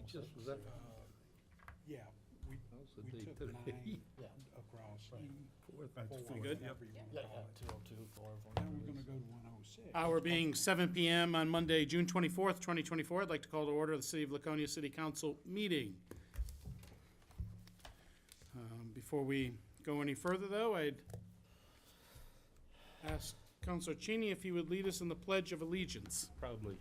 Just, was that, Yeah, we that was the we date took today. 9 Yeah. across Right. E4, That's whatever good, you yep. wanna Yeah, call it. 202, 404. Now we're gonna go to 106. Hour being 7 PM on Monday, June 24th, 2024. I'd like to call to order the City of Laconia City Council meeting. Before we go any further, though, I'd ask Councilor Cheney if he would lead us in the Pledge of Allegiance. Proudly.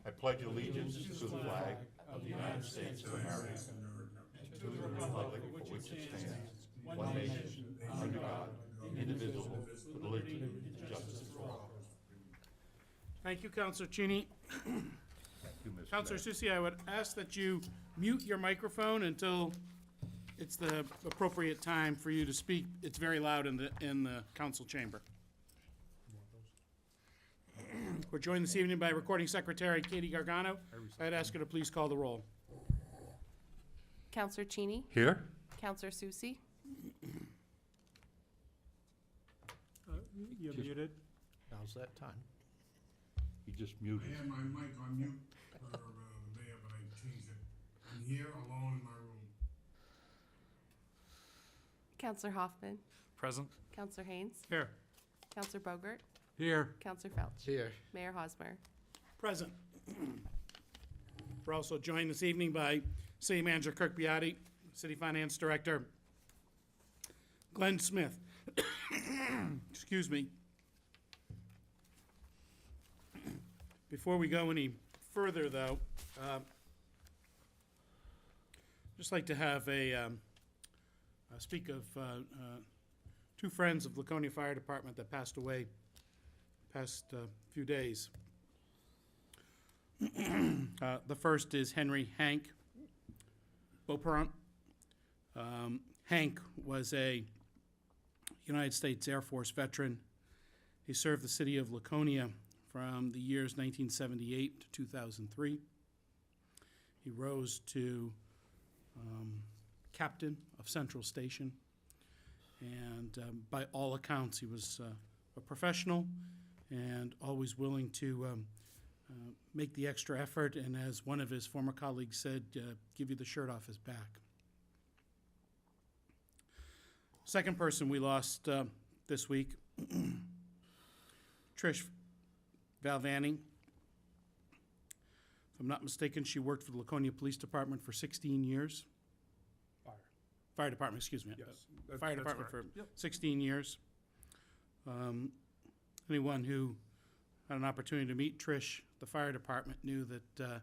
I pledge allegiance to the flag of the United States of America and to the republic for which it stands, one nation, under God, indivisible, with liberty and justice for all. Thank you, Councilor Cheney. Thank you, Mr. Councilor Mayor. Susie, I would ask that you mute your microphone until it's the appropriate time for you to speak. It's very loud in the council chamber. We're joined this evening by Recording Secretary Katie Gargano. I'd ask her to please call the roll. Counselor Cheney, Here? Counselor Susie, You're Just- muted. Now's that time. He just I muted. had my mic on mute for the mayor, but I changed it. I'm here alone in my room. Counselor Hoffman, Present. Counselor Haynes, Here. Counselor Bogart, Here. Counselor Felch, Here. Mayor Hosmer. Present. We're also joined this evening by City Manager Kirk Biotti, City Finance Director Glenn Smith. Excuse me. Before we go any further, though, just like to have speak of two friends of Laconia Fire Department that passed away past few days. The first is Henry Hank Beauperant. Hank was a United States Air Force veteran. He served the city of Laconia from the years 1978 to 2003. He rose to captain of Central Station, and by all accounts, he was a professional and always willing to make the extra effort, and as one of his former colleagues said, give you the shirt off his back. Second person we lost this week, Trish Valvanni. If I'm not mistaken, she worked for the Laconia Police Department for 16 years. Fire Department, excuse me. Fire Department for 16 years. Anyone who had an opportunity to meet Trish, the fire department, knew that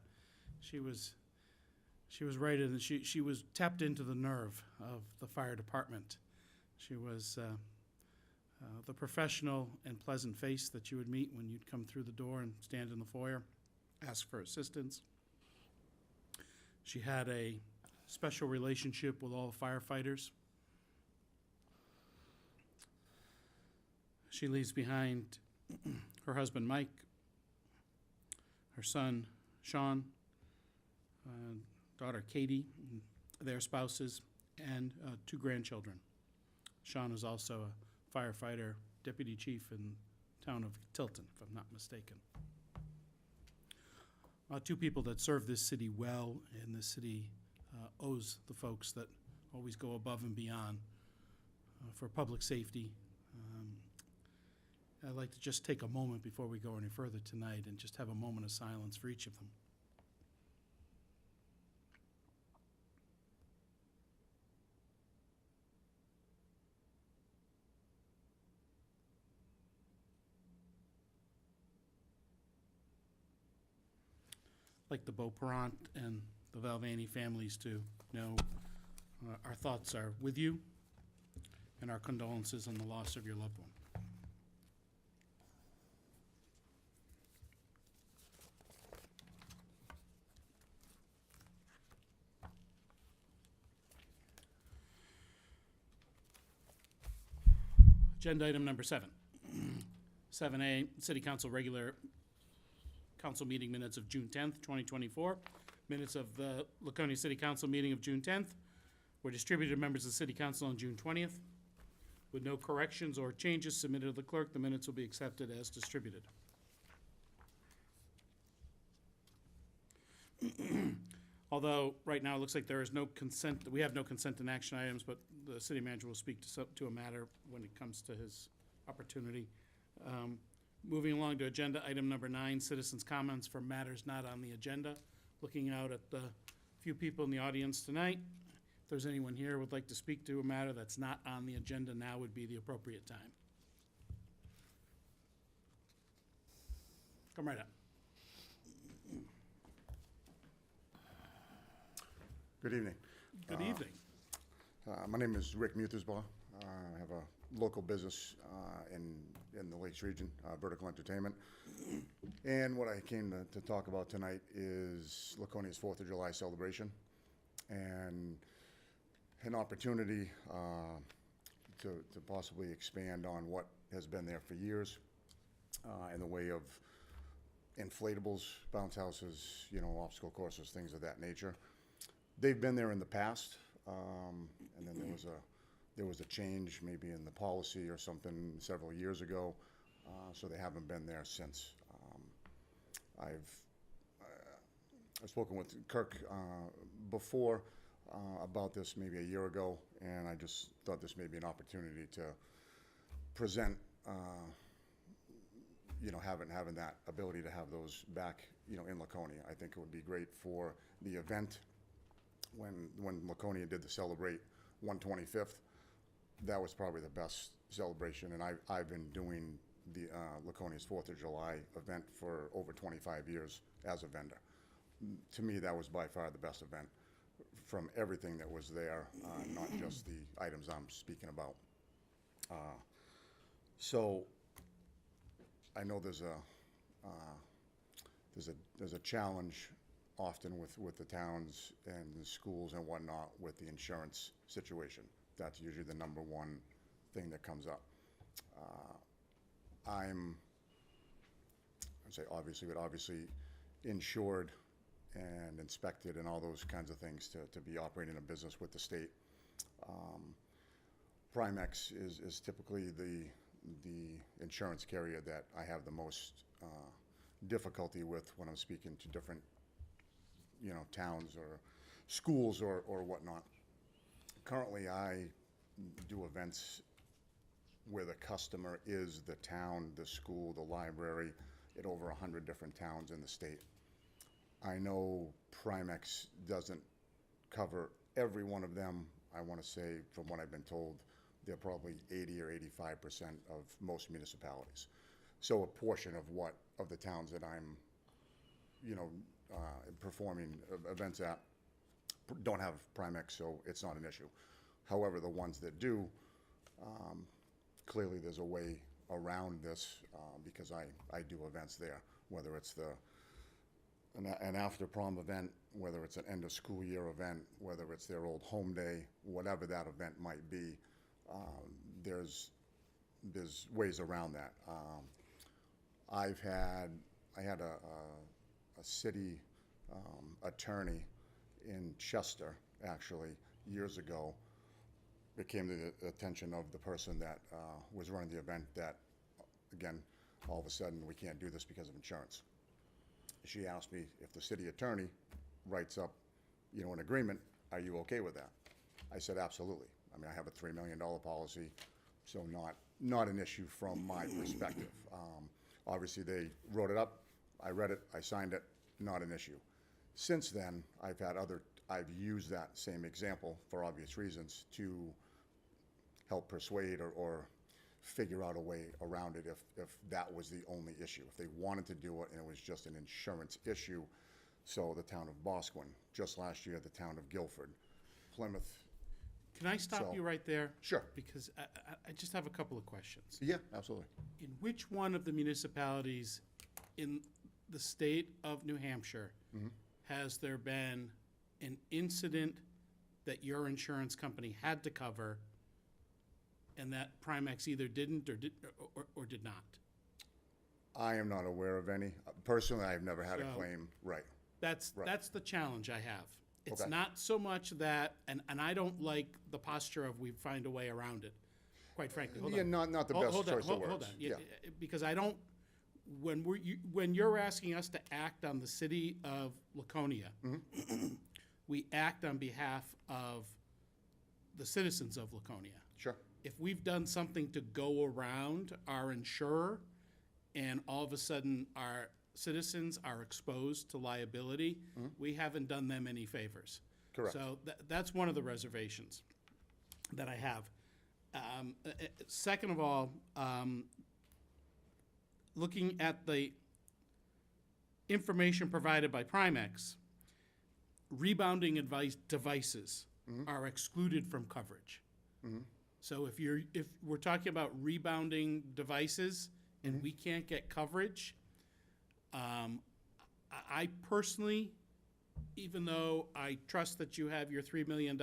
she was right in. She was tapped into the nerve of the fire department. She was the professional and pleasant face that you would meet when you'd come through the door and stand in the foyer, ask for assistance. She had a special relationship with all firefighters. She leaves behind her husband, Mike, her son, Sean, daughter, Katie, and their spouses, and two grandchildren. Sean is also a firefighter, deputy chief in the town of Tilton, if I'm not mistaken. Two people that serve this city well, and this city owes the folks that always go above and beyond for public safety. I'd like to just take a moment before we go any further tonight and just have a moment of silence for each of them. Like the Beauperant and the Valvanni families to know our thoughts are with you and our condolences on the loss of your loved one. Agenda item number 7. 7A, City Council regular council meeting minutes of June 10th, 2024. Minutes of the Laconia City Council meeting of June 10th were distributed to members of the City Council on June 20th. With no corrections or changes submitted to the clerk, the minutes will be accepted as distributed. Although, right now, it looks like there is no consent, we have no consent and action items, but the city manager will speak to a matter when it comes to his opportunity. Moving along to agenda item number 9, citizens' comments for matters not on the agenda. Looking out at the few people in the audience tonight, if there's anyone here who would like to speak to a matter that's not on the agenda, now would be the appropriate time. Come right up. Good evening. Good evening. My name is Rick Muthersbaugh. I have a local business in the Lakes region, Vertical Entertainment. And what I came to talk about tonight is Laconia's 4th of July celebration and an opportunity to possibly expand on what has been there for years in the way of inflatables, bounce houses, obstacle courses, things of that nature. They've been there in the past, and then there was a change maybe in the policy or something several years ago, so they haven't been there since. I've spoken with Kirk before about this maybe a year ago, and I just thought this may be an opportunity to present, having that ability to have those back, in Laconia. I think it would be great for the event. When Laconia did the Celebrate 125th, that was probably the best celebration, and I've been doing the Laconia's 4th of July event for over 25 years as a vendor. To me, that was by far the best event from everything that was there, not just the items I'm speaking about. So I know there's a challenge often with the towns and the schools and whatnot with the insurance situation. That's usually the number one thing that comes up. I'd say obviously insured and inspected and all those kinds of things to be operating a business with the state. Primex is typically the insurance carrier that I have the most difficulty with when I'm speaking to different towns or schools or whatnot. Currently, I do events where the customer is the town, the school, the library, at over 100 different towns in the state. I know Primex doesn't cover every one of them. I want to say, from what I've been told, they're probably 80 or 85% of most municipalities. So a portion of the towns that I'm, performing events at don't have Primex, so it's not an issue. However, the ones that do, clearly there's a way around this because I do events there, whether it's an after-prom event, whether it's an end-of-school year event, whether it's their old home day, whatever that event might be, there's ways around that. I had a city attorney in Chester, actually, years ago. It came to the attention of the person that was running the event that, again, all of a sudden, we can't do this because of insurance. She asked me if the city attorney writes up, an agreement, are you okay with that? I said, absolutely. I mean, I have a $3 million policy, so not an issue from my perspective. Obviously, they wrote it up, I read it, I signed it, not an issue. Since then, I've used that same example for obvious reasons to help persuade or figure out a way around it if that was the only issue. If they wanted to do it and it was just an insurance issue. So the town of Bosquen, just last year, the town of Guilford, Plymouth. Can I stop you right there? Sure. Because I just have a couple of questions. Yeah, absolutely. In which one of the municipalities in the state of New Hampshire has there been an incident that your insurance company had to cover and that Primex either didn't or did not? I am not aware of any. Personally, I've never had a claim. Right. That's the challenge I have. It's Okay. not so much that, and I don't like the posture of we find a way around it, quite frankly. Hold Yeah, on. not the best choice of words. Hold on. Yeah. Because when you're asking us to act on the city of Laconia, we act on behalf of the citizens of Laconia. Sure. If we've done something to go around our insurer and all of a sudden our citizens are exposed to liability, we haven't done them any favors. Correct. So that's one of the reservations that I have. Second of all, looking at the information provided by Primex, rebounding devices are excluded from coverage. So if we're talking about rebounding devices and we can't get coverage, I personally, even though I trust that you have your $3 million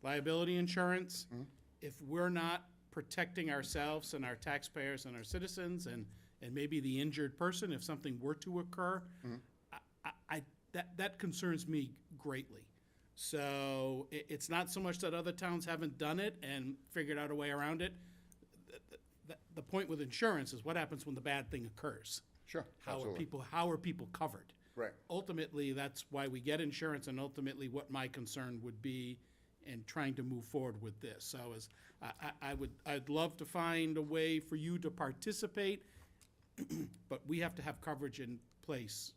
liability insurance, if we're not protecting ourselves and our taxpayers and our citizens and maybe the injured person, if something were to occur, that concerns me greatly. So it's not so much that other towns haven't done it and figured out a way around it. The point with insurance is what happens when the bad thing occurs. Sure, How absolutely. are people covered? Right. Ultimately, that's why we get insurance, and ultimately what my concern would be in trying to move forward with this. So I'd love to find a way for you to participate, but we have to have coverage in place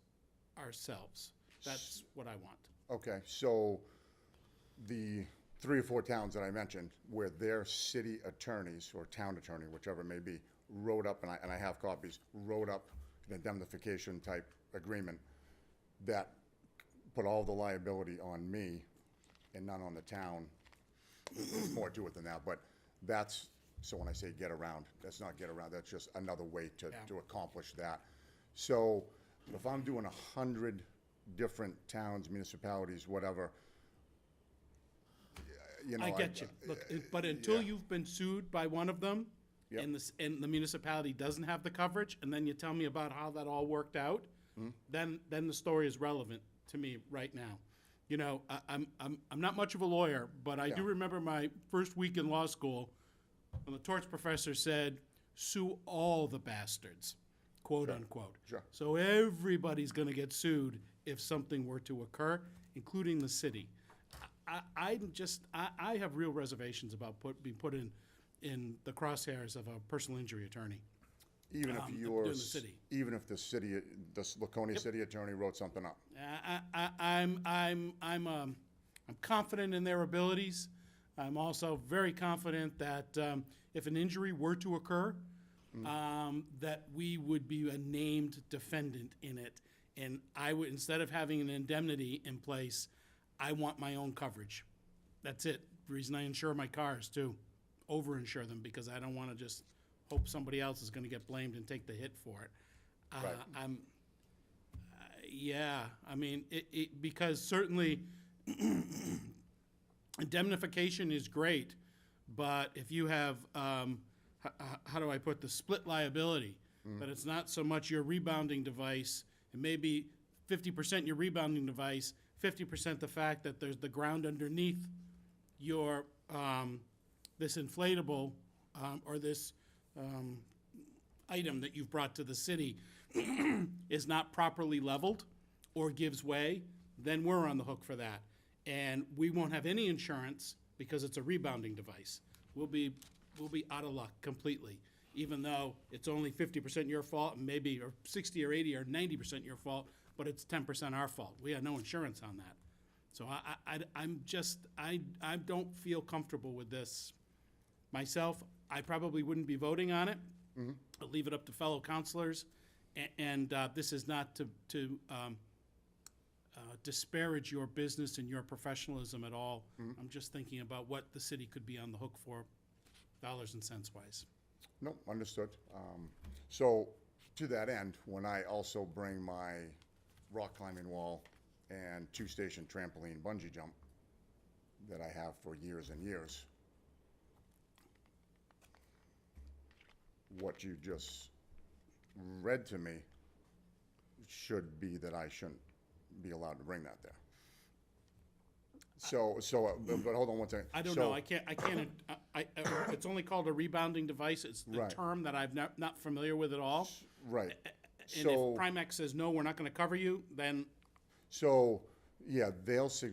ourselves. That's what I want. Okay, so the 3 or 4 towns that I mentioned, where their city attorneys or town attorney, whichever it may be, wrote up, and I have copies, wrote up an indemnification type agreement that put all the liability on me and none on the town. There's more to it than that, but that's, so when I say get around, that's not get around, that's just another way to accomplish that. So if I'm doing 100 different towns, municipalities, whatever, you know. I get you. Look, but until you've been sued by one of them, Yep. and the municipality doesn't have the coverage, and then you tell me about how that all worked out, then the story is relevant to me right now. You know, I'm not much of a lawyer, but I do Yeah. remember my first week in law school when the torts professor said, "Sue all the bastards," quote unquote. Sure. So everybody's going to get sued if something were to occur, including the city. I have real reservations about being put in the crosshairs of a personal injury attorney. Even if doing yours, the city. even if the Laconia city attorney wrote something up. I'm confident in their abilities. I'm also very confident that if an injury were to occur, that we would be a named defendant in it. And I would, instead of having an indemnity in place, I want my own coverage. That's it. The reason I insure my cars too, over-insure them, because I don't want to just hope somebody else is going to get blamed and take the hit for it. Right. Yeah, I mean, because certainly indemnification is great, but if you have, how do I put the split liability, that it's not so much your rebounding device, it may be 50% your rebounding device, 50% the fact that there's the ground underneath your, this inflatable, or this item that you've brought to the city is not properly leveled or gives way, then we're on the hook for that. And we won't have any insurance because it's a rebounding device. We'll be out of luck completely, even though it's only 50% your fault, and maybe, or 60 or 80 or 90% your fault, but it's 10% our fault. We have no insurance on that. So I don't feel comfortable with this myself. I probably wouldn't be voting on it. I'll leave it up to fellow counselors. And this is not to disparage your business and your professionalism at all. I'm just thinking about what the city could be on the hook for, dollars and cents wise. No, understood. So to that end, when I also bring my rock climbing wall and 2-station trampoline bungee jump that I have for years and years, what you just read to me should be that I shouldn't be allowed to bring that there. But hold on one second. I don't So- know, I can't, it's only called a rebounding device. It's the Right. term that I'm not familiar with at all. Right. And So- if Primex says, no, we're not gonna cover you, then, So, yeah, they'll say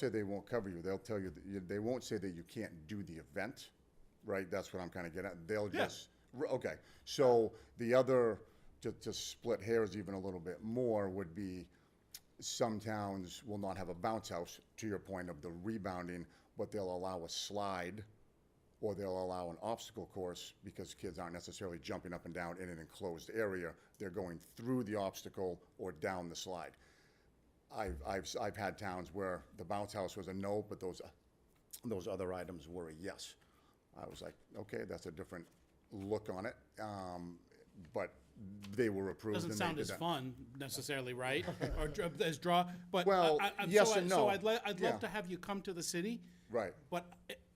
they won't cover you. They'll tell you, they won't say that you can't do the event, right? That's what I'm kind of getting at. They'll Yeah. just, okay. So the other, to split hairs even a little bit more, would be some towns will not have a bounce house, to your point of the rebounding, but they'll allow a slide, or they'll allow an obstacle course, because kids aren't necessarily jumping up and down in an enclosed area. They're going through the obstacle or down the slide. I've had towns where the bounce house was a no, but those other items were a yes. I was like, okay, that's a different look on it, but they were approved. doesn't and they sound did as that. fun necessarily, right? Or as draw, but. Well, yes and So no. I'd Yeah. love to have you come to the city, Right. but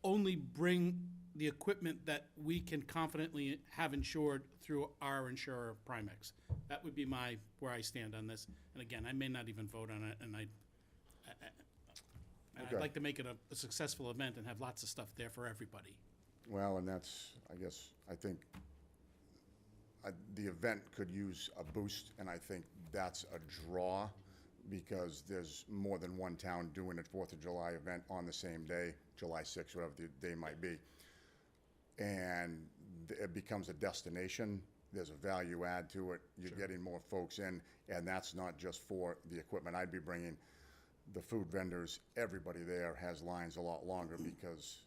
only bring the equipment that we can confidently have insured through our insurer, Primex. That would be where I stand on this. And again, I may not even vote on it, and I'd Okay. like to make it a successful event and have lots of stuff there for everybody. Well, and that's, I think the event could use a boost, and I think that's a draw, because there's more than one town doing a 4th of July event on the same day, July 6th, whatever the day might be. And it becomes a destination. There's a value add to it. You're getting more folks in, and that's not just for the equipment. I'd be bringing the food vendors. Everybody there has lines a lot longer because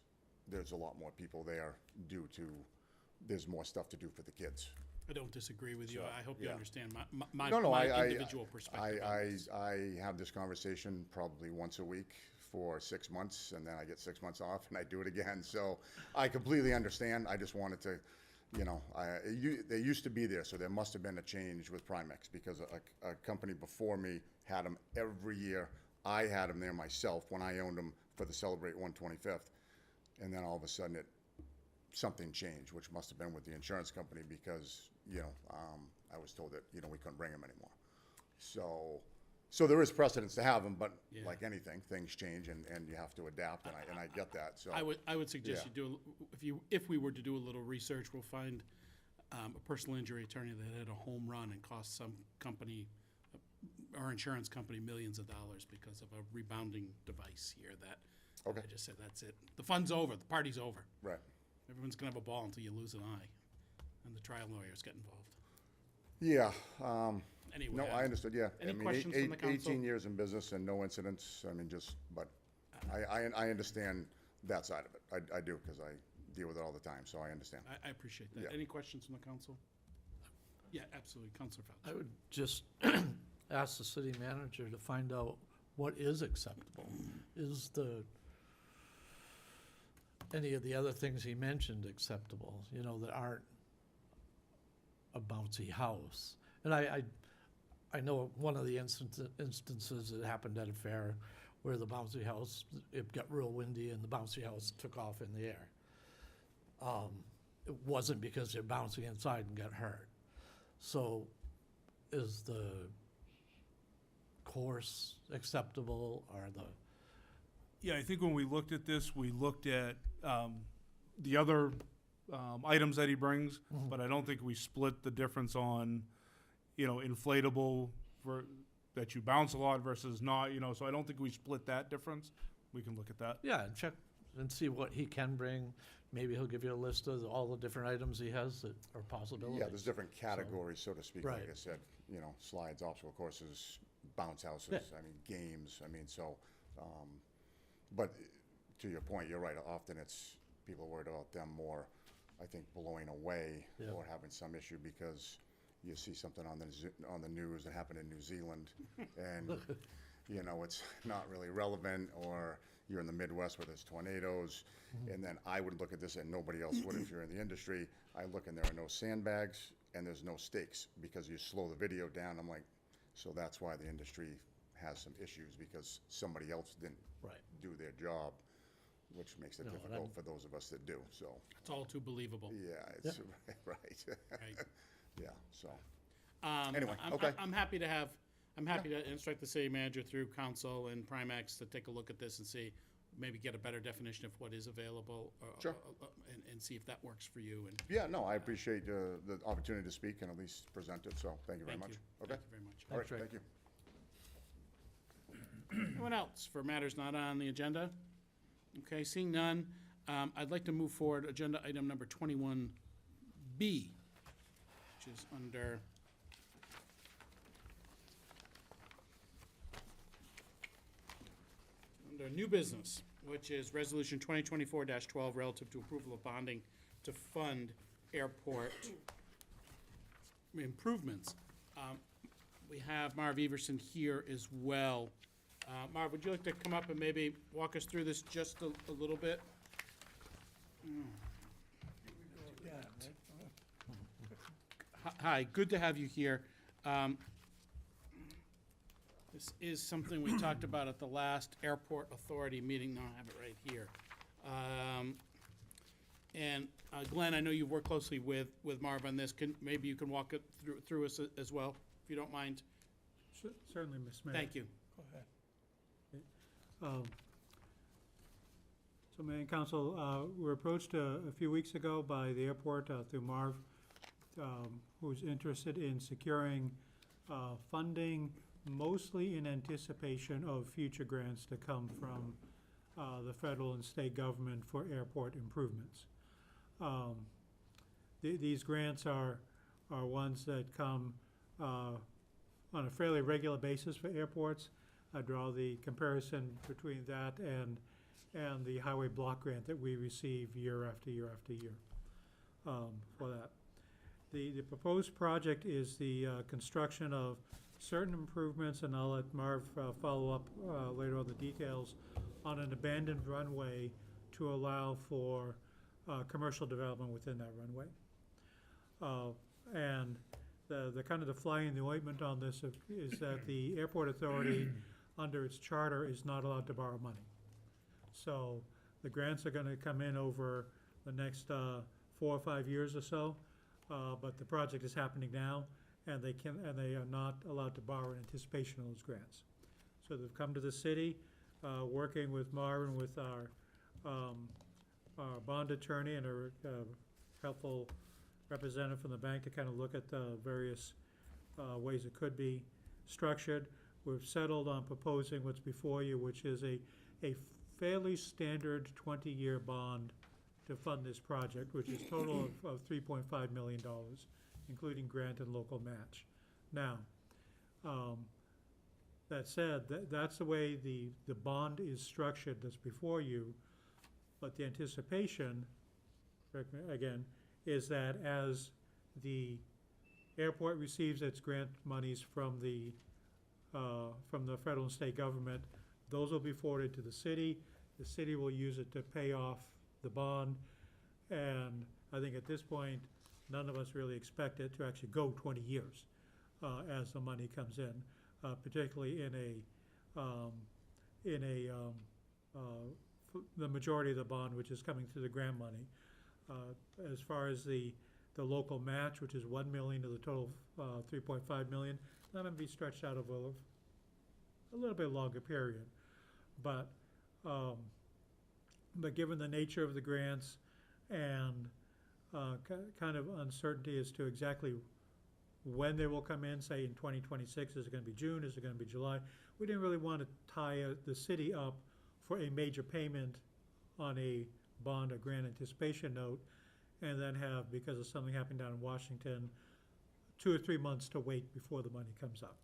there's a lot more people there due to, there's more stuff to do for the kids. I don't disagree with you. So, I hope you yeah. understand my I individual perspective on this. I have this conversation probably once a week for 6 months, and then I get 6 months off and I do it again. So I completely understand. I just wanted to, they used to be there, so there must have been a change with Primex, because a company before me had them every year. I had them there myself when I owned them for the Celebrate 125th. And then all of a sudden something changed, which must have been with the insurance company, because, I was told that, we couldn't bring them anymore. So there is precedence to have them, but Yeah. like anything, things change, and you have to adapt, and I get that, so. I would suggest Yeah. you if we were to do a little research, we'll find a personal injury attorney that had a home run and cost some company, our insurance company, millions of dollars because of a rebounding device here that Okay. I just said, that's it. The fun's over, the party's over. Right. Everyone's gonna have a ball until you lose an eye, and the trial lawyers get involved. Yeah, Anyway. no, I understood, yeah. Any I mean, questions from the council? 18 years in business and no incidents, but I understand that side of it. I do, because I deal with it all the time, so I understand. I appreciate that. Yeah. Any questions from the council? Yeah, absolutely. Counselor Felch. I would just ask the city manager to find out what is acceptable. Is any of the other things he mentioned acceptable, that aren't a bouncy house? And I know one of the instances that happened at a fair where the bouncy house, it got real windy and the bouncy house took off in the air. It wasn't because they're bouncing inside and got hurt. So is the course acceptable, or Yeah, I think when we looked at this, we looked at the other items that he brings, but I don't think we split the difference on, inflatable that you bounce a lot versus not, so I don't think we split that difference. We can look at that. Yeah, and check and see what he can bring. Maybe he'll give you a list of all the different items he has that are possibilities. Yeah, there's different categories, so to speak, like Right. I said, slides, obstacle courses, bounce houses, games, so, but to your point, you're right, often it's, people worried about them more, I think, blowing away Yeah. or having some issue, because you see something on the news that happened in New Zealand, and, it's not really relevant, or you're in the Midwest where there's tornadoes, and then I would look at this, and nobody else would if you're in the industry. I look, and there are no sandbags, and there's no stakes, because you slow the video down. I'm like, so that's why the industry has some issues, because somebody else didn't Right. do their job, which makes it No, difficult for those of us that do, so, It's all too believable. yeah, it's, right, Right. yeah, so. Um, Anyway, I'm- okay. I'm happy to instruct the city manager through council and Primex to take a look at this and see maybe get a better definition of what is available. Sure. And see if that works for you, and Yeah, no, I appreciate the opportunity to speak and at least present it, so thank you very thank much. you. Okay, Thank you very much. all right, Thanks, Rick. thank you. Anyone else for matters not on the agenda? Okay, seeing none, I'd like to move forward agenda item number 21B, which is under new business, which is resolution 2024-12 relative to approval of bonding to fund airport improvements. We have Marv Everson here as well. Marv, would you like to come up and maybe walk us through this just a little bit? Hi, good to have you here. This is something we talked about at the last airport authority meeting. No, I have it right here. And Glenn, I know you've worked closely with Marv on this. Maybe you can walk it through us as well, if you don't mind. Certainly, Ms. Mayor. Thank you. Go ahead. So, Mayor and Council, we were approached a few weeks ago by the airport through Marv, who's interested in securing funding, mostly in anticipation of future grants to come from the federal and state government for airport improvements. These grants are ones that come on a fairly regular basis for airports. I draw the comparison between that and the highway block grant that we receive year after year after year for that. The proposed project is the construction of certain improvements, and I'll let Marv follow up later on the details, on an abandoned runway to allow for commercial development within that runway. And the kind of the fly in the ointment on this is that the airport authority, under its charter, is not allowed to borrow money. So the grants are gonna come in over the next 4 or 5 years or so, but the project is happening now, and they are not allowed to borrow in anticipation of those grants. So they've come to the city, working with Marvin, with our bond attorney and a helpful representative from the bank to kind of look at the various ways it could be structured. We've settled on proposing what's before you, which is a fairly standard 20-year bond to fund this project, which is total of $3.5 million, including grant and local match. Now, that said, that's the way the bond is structured that's before you, but the anticipation, again, is that as the airport receives its grant monies from the federal and state government, those will be forwarded to the city. The city will use it to pay off the bond, and I think at this point, none of us really expect it to actually go 20 years as the money comes in, particularly the majority of the bond, which is coming through the grant money. As far as the local match, which is $1 million of the total $3.5 million, that'll be stretched out over a little bit longer period. But given the nature of the grants and kind of uncertainty as to exactly when they will come in, say in 2026, is it going to be June, is it going to be July? We didn't really want to tie the city up for a major payment on a bond or grant anticipation note, and then have, because of something happening down in Washington, 2 or 3 months to wait before the money comes up.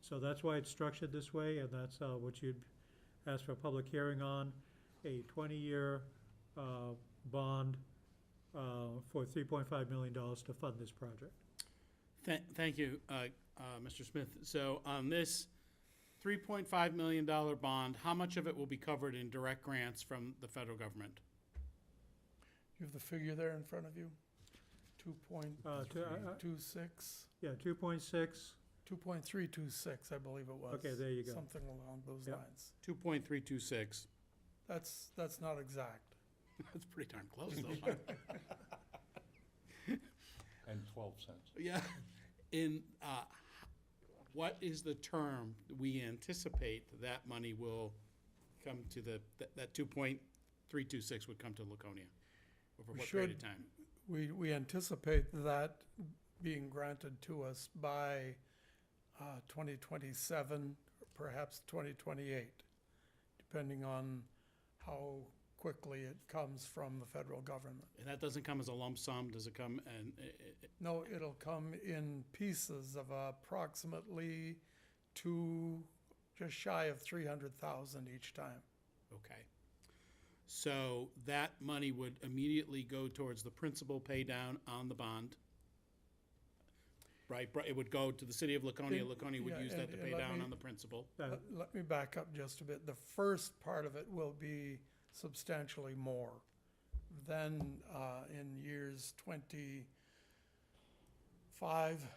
So that's why it's structured this way, and that's what you'd ask for a public hearing on, a 20-year bond for $3.5 million to fund this project. Thank you, Mr. Smith. So on this $3.5 million bond, how much of it will be covered in direct grants from the federal government? You have the figure there in front of you? 2.26? Yeah, 2.6. 2.326, I believe it was. Okay, there you go. Something along those Yep. lines. 2.326. That's not exact. That's pretty darn close, though. And 12 cents. Yeah. What is the term we anticipate that money will come to that 2.326 would come to Laconia? Over We what period of should- time? We anticipate that being granted to us by 2027, perhaps 2028, depending on how quickly it comes from the federal government. And that doesn't come as a lump sum, does it come and, No, it'll come in pieces of approximately just shy of 300,000 each time. okay. So that money would immediately go towards the principal pay down on the bond? Right, it would go to the city of Laconia, And- Laconia would yeah, use that and- to and pay let down me- on the principal? Let me back up just a bit. The first part of it will be substantially more. Then, in years 25,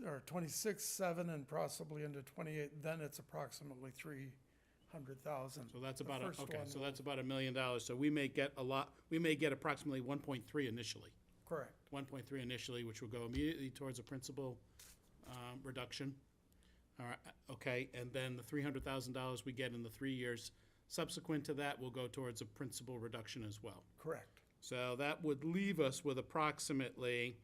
or 26, 7, and possibly into 28, then it's approximately 300,000. So that's The about, first okay, one so will- that's about $1 million. So we may get approximately 1.3 initially. Correct, 1.3 initially, which will go immediately towards a principal reduction. All right, okay, and then the $300,000 we get in the 3 years subsequent to that will go towards a principal reduction as well. correct. So that would leave us with approximately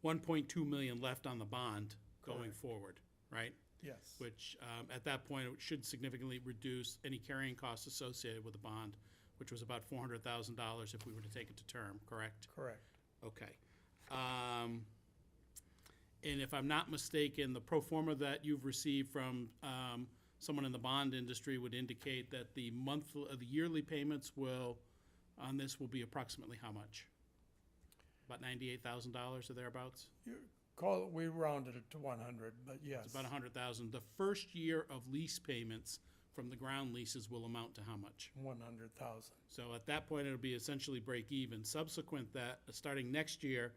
1.2 million left on the bond going Correct. forward, right? Yes, Which, at that point, it should significantly reduce any carrying costs associated with the bond, which was about $400,000 if we were to take it to term, correct? correct. Okay. And if I'm not mistaken, the pro forma that you've received from someone in the bond industry would indicate that the yearly payments on this will be approximately how much? About $98,000 or thereabouts? We rounded it to 100, but yes. It's about 100,000. The first year of lease payments from the ground leases will amount to how much? 100,000. So at that point, it'll be essentially break even. Subsequent that, starting next year,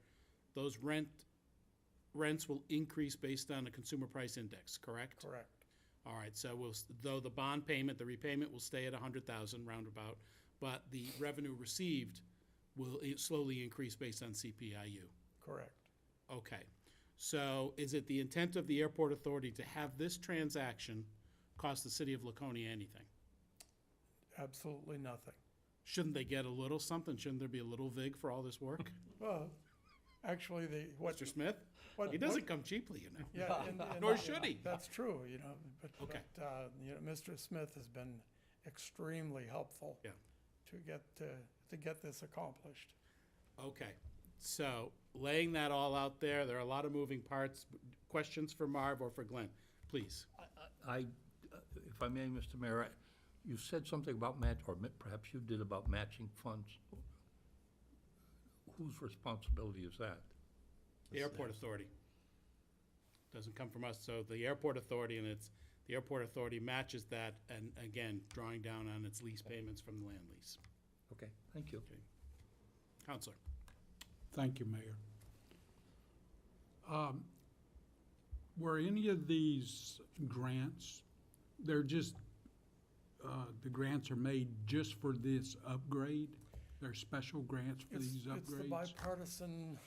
those rents will increase based on the consumer price index, correct? Correct. All right, so though the bond payment, the repayment will stay at 100,000 roundabout, but the revenue received will slowly increase based on CPIU. Correct. Okay, so is it the intent of the airport authority to have this transaction cost the city of Laconia anything? Absolutely nothing. Shouldn't they get a little something? Shouldn't there be a little vig for all this work? Well, actually, Mr. Smith? what He doesn't come cheaply, you know. Yeah, and Nor should he. That's true, but, Okay. Mr. Smith has been extremely helpful. Yeah. To get this accomplished. Okay, so laying that all out there, there are a lot of moving parts. Questions for Marv or for Glenn, please. If I may, Mr. Mayor, you said something about perhaps you did about matching funds. Whose responsibility is that? The airport authority. Doesn't come from us, so the airport authority, and the airport authority matches that, and again, drawing down on its lease payments from the land lease. Okay, thank you. Counselor? Thank you, Mayor. Were any of these grants, they're just, the grants are made just for this upgrade? They're special grants for these upgrades? It's the bipartisan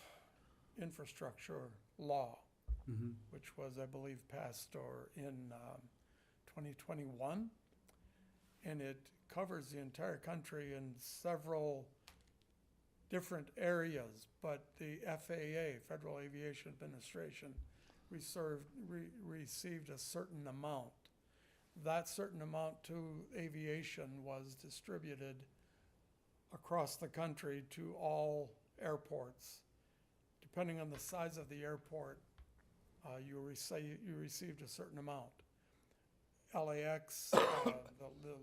infrastructure law, Mhm. which was, I believe, passed in 2021. And it covers the entire country in several different areas, but the FAA, Federal Aviation Administration, received a certain amount. That certain amount to aviation was distributed across the country to all airports. Depending on the size of the airport, you received a certain amount. LAX, the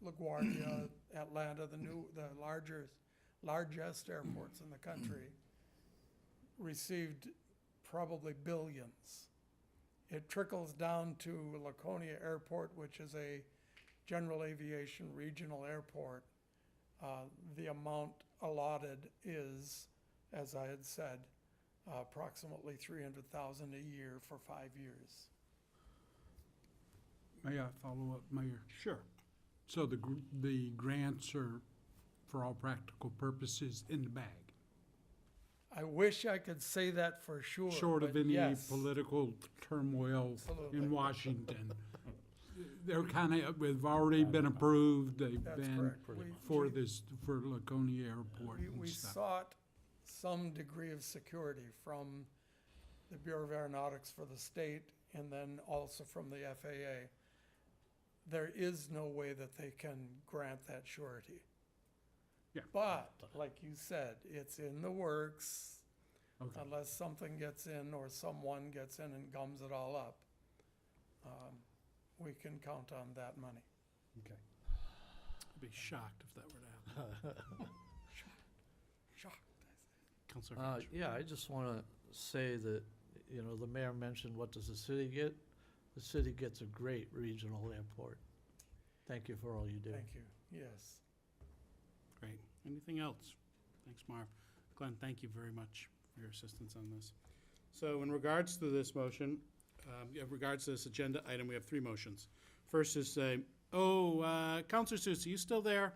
LaGuardia, Atlanta, the largest airports in the country, received probably billions. It trickles down to Laconia Airport, which is a general aviation regional airport. The amount allotted is, as I had said, approximately 300,000 a year for 5 years. May I follow up, Mayor? Sure. So the grants are, for all practical purposes, in the bag? I wish I could say that for sure. Short of but any yes, political turmoil Absolutely. in Washington, they're kind of, they've already been approved, they've That's been correct. for this, for Laconia Airport We and stuff. sought some degree of security from the Bureau of Aeronautics for the state and then also from the FAA. There is no way that they can grant that surety. Yeah. But, like you said, it's in the works. Okay. Unless something gets in or someone gets in and gums it all up, we can count on that money. Okay. I'd be shocked if that were to happen. Shocked. Counselor Finch. Yeah, I just want to say that, you know, the mayor mentioned, what does the city get? The city gets a great regional airport. Thank you for all you do. Thank you, yes. Great. Anything else? Thanks, Marv. Glenn, thank you very much for your assistance on this. So in regards to this motion, in regards to this agenda item, we have three motions. First is, Counselor Susie, you still there?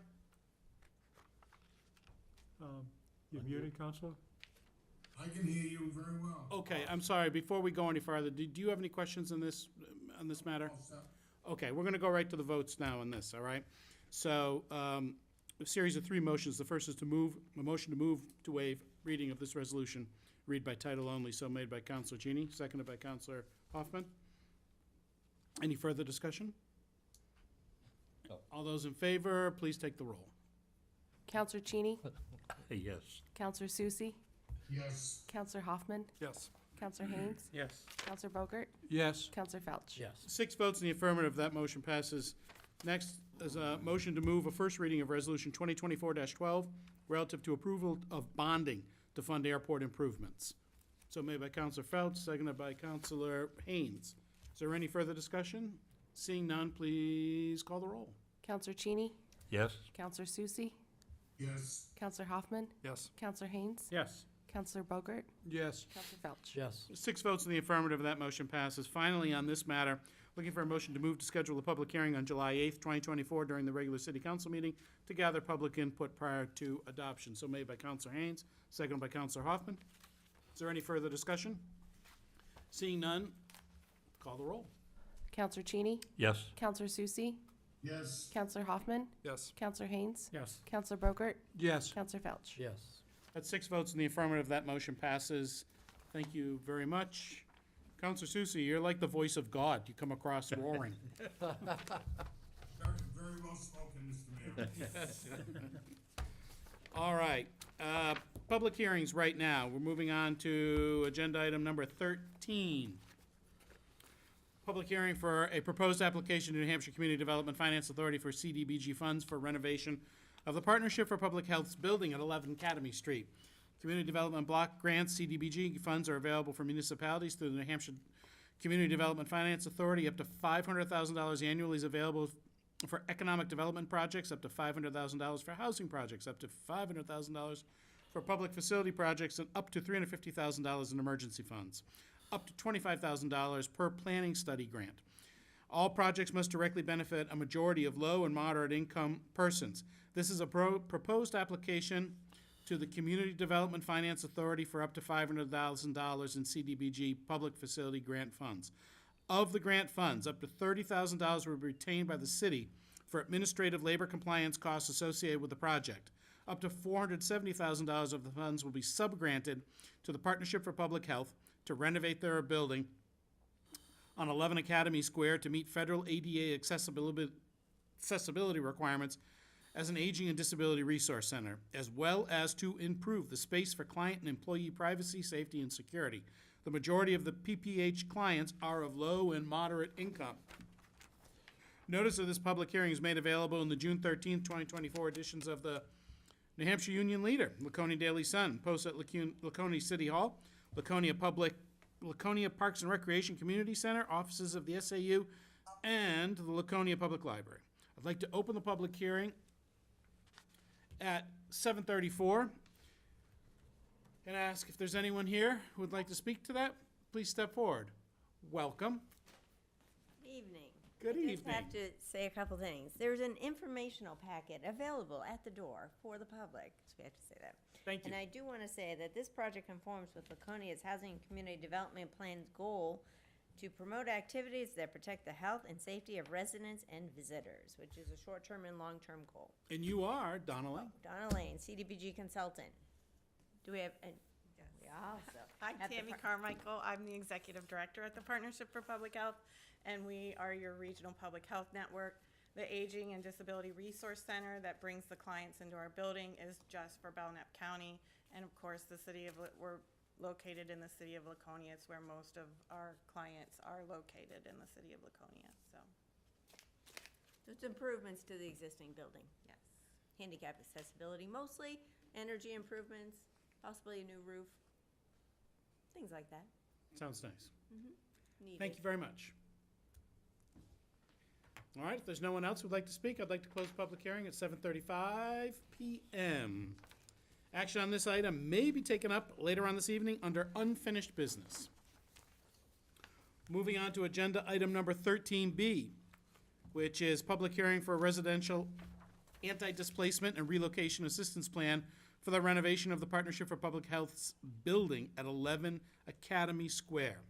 You muted, Counselor? I can hear you very well. Okay, I'm sorry. Before we go any farther, do you have any questions on this matter? All set. Okay, we're gonna go right to the votes now on this, all right? So, a series of three motions. The first is a motion to move to waive reading of this resolution, read by title only, so made by Counselor Cheney, seconded by Counselor Hoffman. Any further discussion? No. All those in favor, please take the roll. Counselor Cheney, Yes. Counselor Susie, Yes. Counselor Hoffman, Yes. Counselor Haynes, Yes. Counselor Bogart, Yes, Counselor Felch. Yes. 6 votes in the affirmative, that motion passes. Next is a motion to move a first reading of Resolution 2024-12 relative to approval of bonding to fund airport improvements. So made by Counselor Felch, seconded by Counselor Haynes. Is there any further discussion? Seeing none, please call the roll. Counselor Cheney, Yes. Counselor Susie, Yes. Counselor Hoffman, Yes. Counselor Haynes, Yes. Counselor Bogart, yes, Counselor Felch. Yes. 6 votes in the affirmative, that motion passes. Finally, on this matter, looking for a motion to move to schedule a public hearing on July 8th, 2024, during the regular city council meeting to gather public input prior to adoption. So made by Counselor Haynes, seconded by Counselor Hoffman. Is there any further discussion? Seeing none, call the roll. Counselor Cheney, Yes. Counselor Susie, Yes. Counselor Hoffman, Yes. Counselor Haynes, Yes. Counselor Bogart, yes. Counselor Felch. Yes. That's 6 votes in the affirmative, that motion passes. Thank you very much. Counselor Susie, you're like the voice of God. You come across roaring. Very, very well spoken, Mr. Mayor. All right, public hearings right now. We're moving on to agenda item number 13. Public hearing for a proposed application to New Hampshire Community Development Finance Authority for CDBG funds for renovation of the Partnership for Public Health's building at 11 Academy Street. Community Development Block Grants, CDBG funds are available for municipalities through the New Hampshire Community Development Finance Authority. Up to $500,000 annually is available for economic development projects, up to $500,000 for housing projects, up to $500,000 for public facility projects, and up to $350,000 in emergency funds, up to $25,000 per planning study grant. All projects must directly benefit a majority of low and moderate income persons. This is a proposed application to the Community Development Finance Authority for up to $500,000 in CDBG public facility grant funds. Of the grant funds, up to $30,000 will be retained by the city for administrative labor compliance costs associated with the project. Up to $470,000 of the funds will be subgranted to the Partnership for Public Health to renovate their building on 11 Academy Square to meet federal ADA accessibility requirements as an aging and disability resource center, as well as to improve the space for client and employee privacy, safety, and security. The majority of the PPH clients are of low and moderate income. Notice of this public hearing is made available in the June 13th, 2024 editions of the New Hampshire Union Leader, Laconia Daily Sun, posted at Laconia City Hall, Laconia Parks and Recreation Community Center, offices of the SAU, and the Laconia Public Library. I'd like to open the public hearing at 7:34 and ask if there's anyone here who would like to speak to that. Please step forward. Welcome. Evening. Good I just have evening. to say a couple things. There's an informational packet available at the door for the public, so we have to say that. Thank you. And I do want to say that this project conforms with Laconia's Housing and Community Development Plan's goal to promote activities that protect the health and safety of residents and visitors, which is a short-term and long-term goal. And you are Donnelly. Donna Lane, CDBG consultant. Do we have, we also. Hi, at the Tammy par- Carmichael. I'm the Executive Director at the Partnership for Public Health, and we are your regional public health network. The Aging and Disability Resource Center that brings the clients into our building is just for Belknap County. And of course, we're located in the city of Laconia. It's where most of our clients are located, in the city of Laconia, so, So it's improvements to the existing building. yes. Handicap accessibility mostly, energy improvements, possibly a new roof, things like that. Sounds nice. Needed. Thank you very much. All right, if there's no one else who'd like to speak, I'd like to close the public hearing at 7:35 PM. Action on this item may be taken up later on this evening under unfinished business. Moving on to agenda item number 13B, which is public hearing for a residential anti-displacement and relocation assistance plan for the renovation of the Partnership for Public Health's building at 11 Academy Square.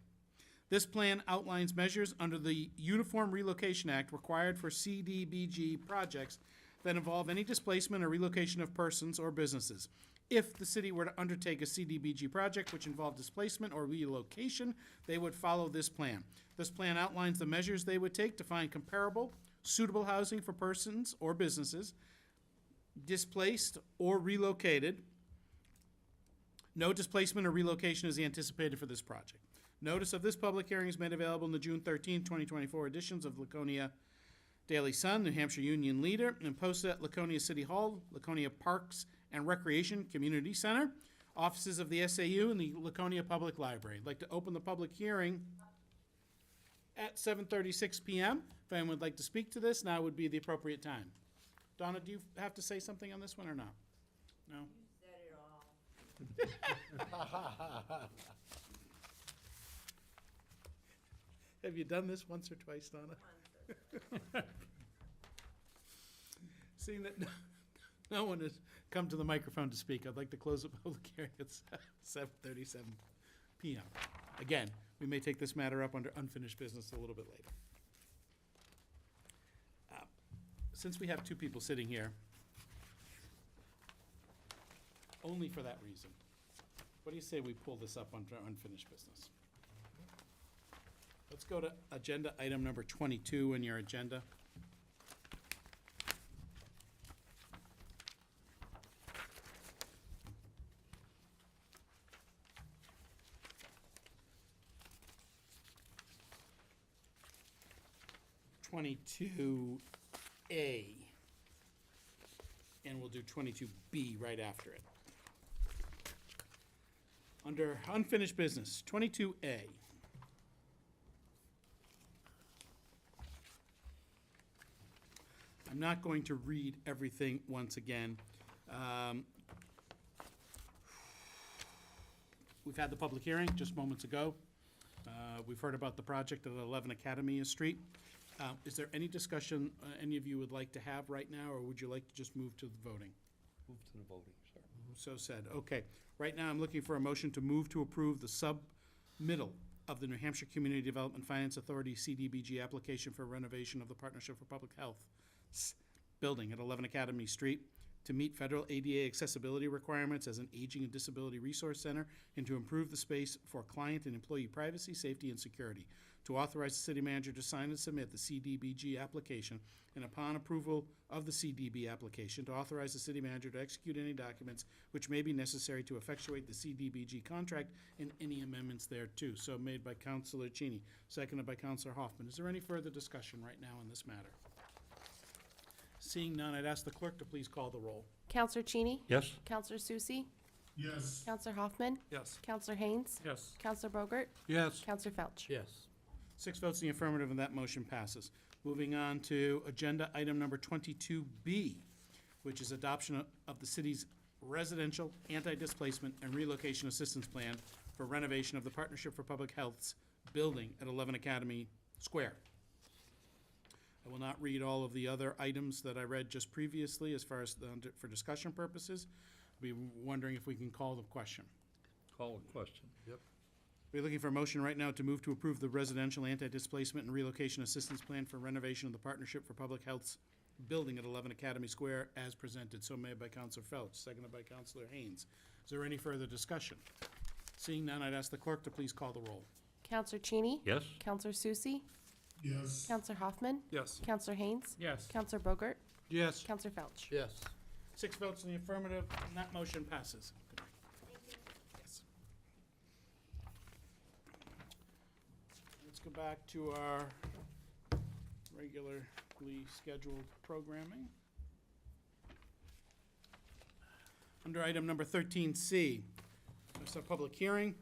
This plan outlines measures under the Uniform Relocation Act required for CDBG projects that involve any displacement or relocation of persons or businesses. If the city were to undertake a CDBG project which involved displacement or relocation, they would follow this plan. This plan outlines the measures they would take to find comparable, suitable housing for persons or businesses displaced or relocated. No displacement or relocation is anticipated for this project. Notice of this public hearing is made available in the June 13, 2024 editions of Laconia Daily Sun, New Hampshire Union Leader, and posted at Laconia City Hall, Laconia Parks and Recreation Community Center, offices of the SAU, and the Laconia Public Library. I'd like to open the public hearing at 7:36 PM. If anyone would like to speak to this, now would be the appropriate time. Donna, do you have to say something on this one or not? No? Said it all. Have you done this once or twice, Donna? Seeing that no one has come to the microphone to speak, I'd like to close the public hearing at 7:37 PM. Again, we may take this matter up under unfinished business a little bit later. Since we have two people sitting here, only for that reason, what do you say we pull this up under unfinished business? Let's go to agenda item number 22 in your agenda. (22A), and we'll do 22B right after it. Under unfinished business, 22A. I'm not going to read everything once again. We've had the public hearing just moments ago. We've heard about the project at 11 Academy Street. Is there any discussion any of you would like to have right now, or would you like to just move to the voting? Move to the voting, sir. So said. Okay. Right now, I'm looking for a motion to move to approve the submittal of the New Hampshire Community Development Finance Authority CDBG application for renovation of the Partnership for Public Health's building at 11 Academy Street to meet federal ADA accessibility requirements as an aging and disability resource center and to improve the space for client and employee privacy, safety, and security. To authorize the city manager to sign and submit the CDBG application, and upon approval of the CDB application, to authorize the city manager to execute any documents which may be necessary to effectuate the CDBG contract and any amendments thereto. So made by Councilor Cheney, seconded by Councilor Hoffman. Is there any further discussion right now on this matter? Seeing none, I'd ask the clerk to please call the roll. Counselor Cheney? Yes? Counselor Susie? Yes. Counselor Hoffman? Yes. Counselor Haynes? Yes. Counselor Bogart? Yes. Counselor Felch? Yes. 6 votes in the affirmative, and that motion passes. Moving on to agenda item number 22B, which is adoption of the city's residential anti-displacement and relocation assistance plan for renovation of the Partnership for Public Health's building at 11 Academy Square. I will not read all of the other items that I read just previously as far as for discussion purposes. I'll be wondering if we can call the question. Call a question. Yep. We're looking for a motion right now to move to approve the residential anti-displacement and relocation assistance plan for renovation of the Partnership for Public Health's building at 11 Academy Square as presented. So made by Counselor Felch, seconded by Counselor Haynes. Is there any further discussion? Seeing none, I'd ask the clerk to please call the roll. Counselor Cheney? Yes? Counselor Susie? Yes. Counselor Hoffman? Yes. Counselor Haynes? Yes. Counselor Bogart? Yes. Counselor Felch? Yes. 6 votes in the affirmative, and that motion passes. Yes. Let's go back to our regularly scheduled programming. Under item number 13C, there's a public hearing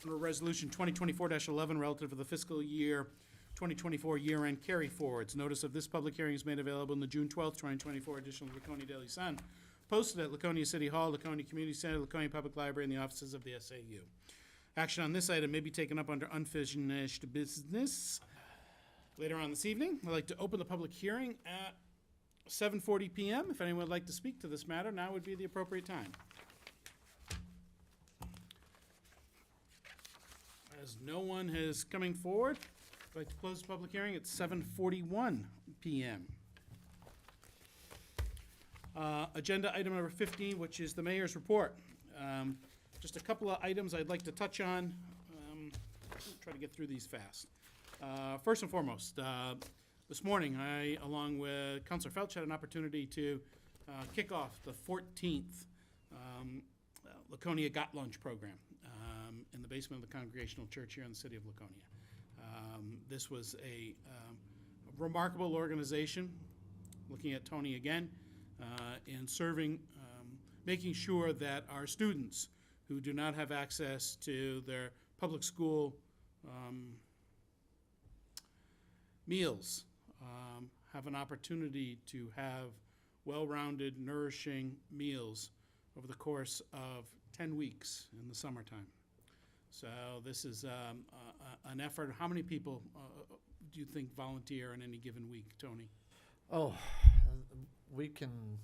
under Resolution 2024-11 relative to the fiscal year 2024 year-end carry forwards. Notice of this public hearing is made available in the June 12th, 2024 edition of the Laconia Daily Sun, posted at Laconia City Hall, Laconia Community Center, Laconia Public Library, and the offices of the SAU. Action on this item may be taken up under unfinished business later on this evening. I'd like to open the public hearing at 7:40 PM. If anyone would like to speak to this matter, now would be the appropriate time. As no one is coming forward, I'd like to close the public hearing at 7:41 PM. Agenda item number 15, which is the mayor's report. Just a couple of items I'd like to touch on. Try to get through these fast. First and foremost, this morning, I, along with Councilor Felch, had an opportunity to kick off the 14th Laconia Got Lunch program in the basement of the Congregational Church here in the city of Laconia. This was a remarkable organization, looking at Tony again, in serving, making sure that our students who do not have access to their public school meals have an opportunity to have well-rounded, nourishing meals over the course of 10 weeks in the summertime. So this is an effort. How many people do you think volunteer in any given week, Tony? Oh, we can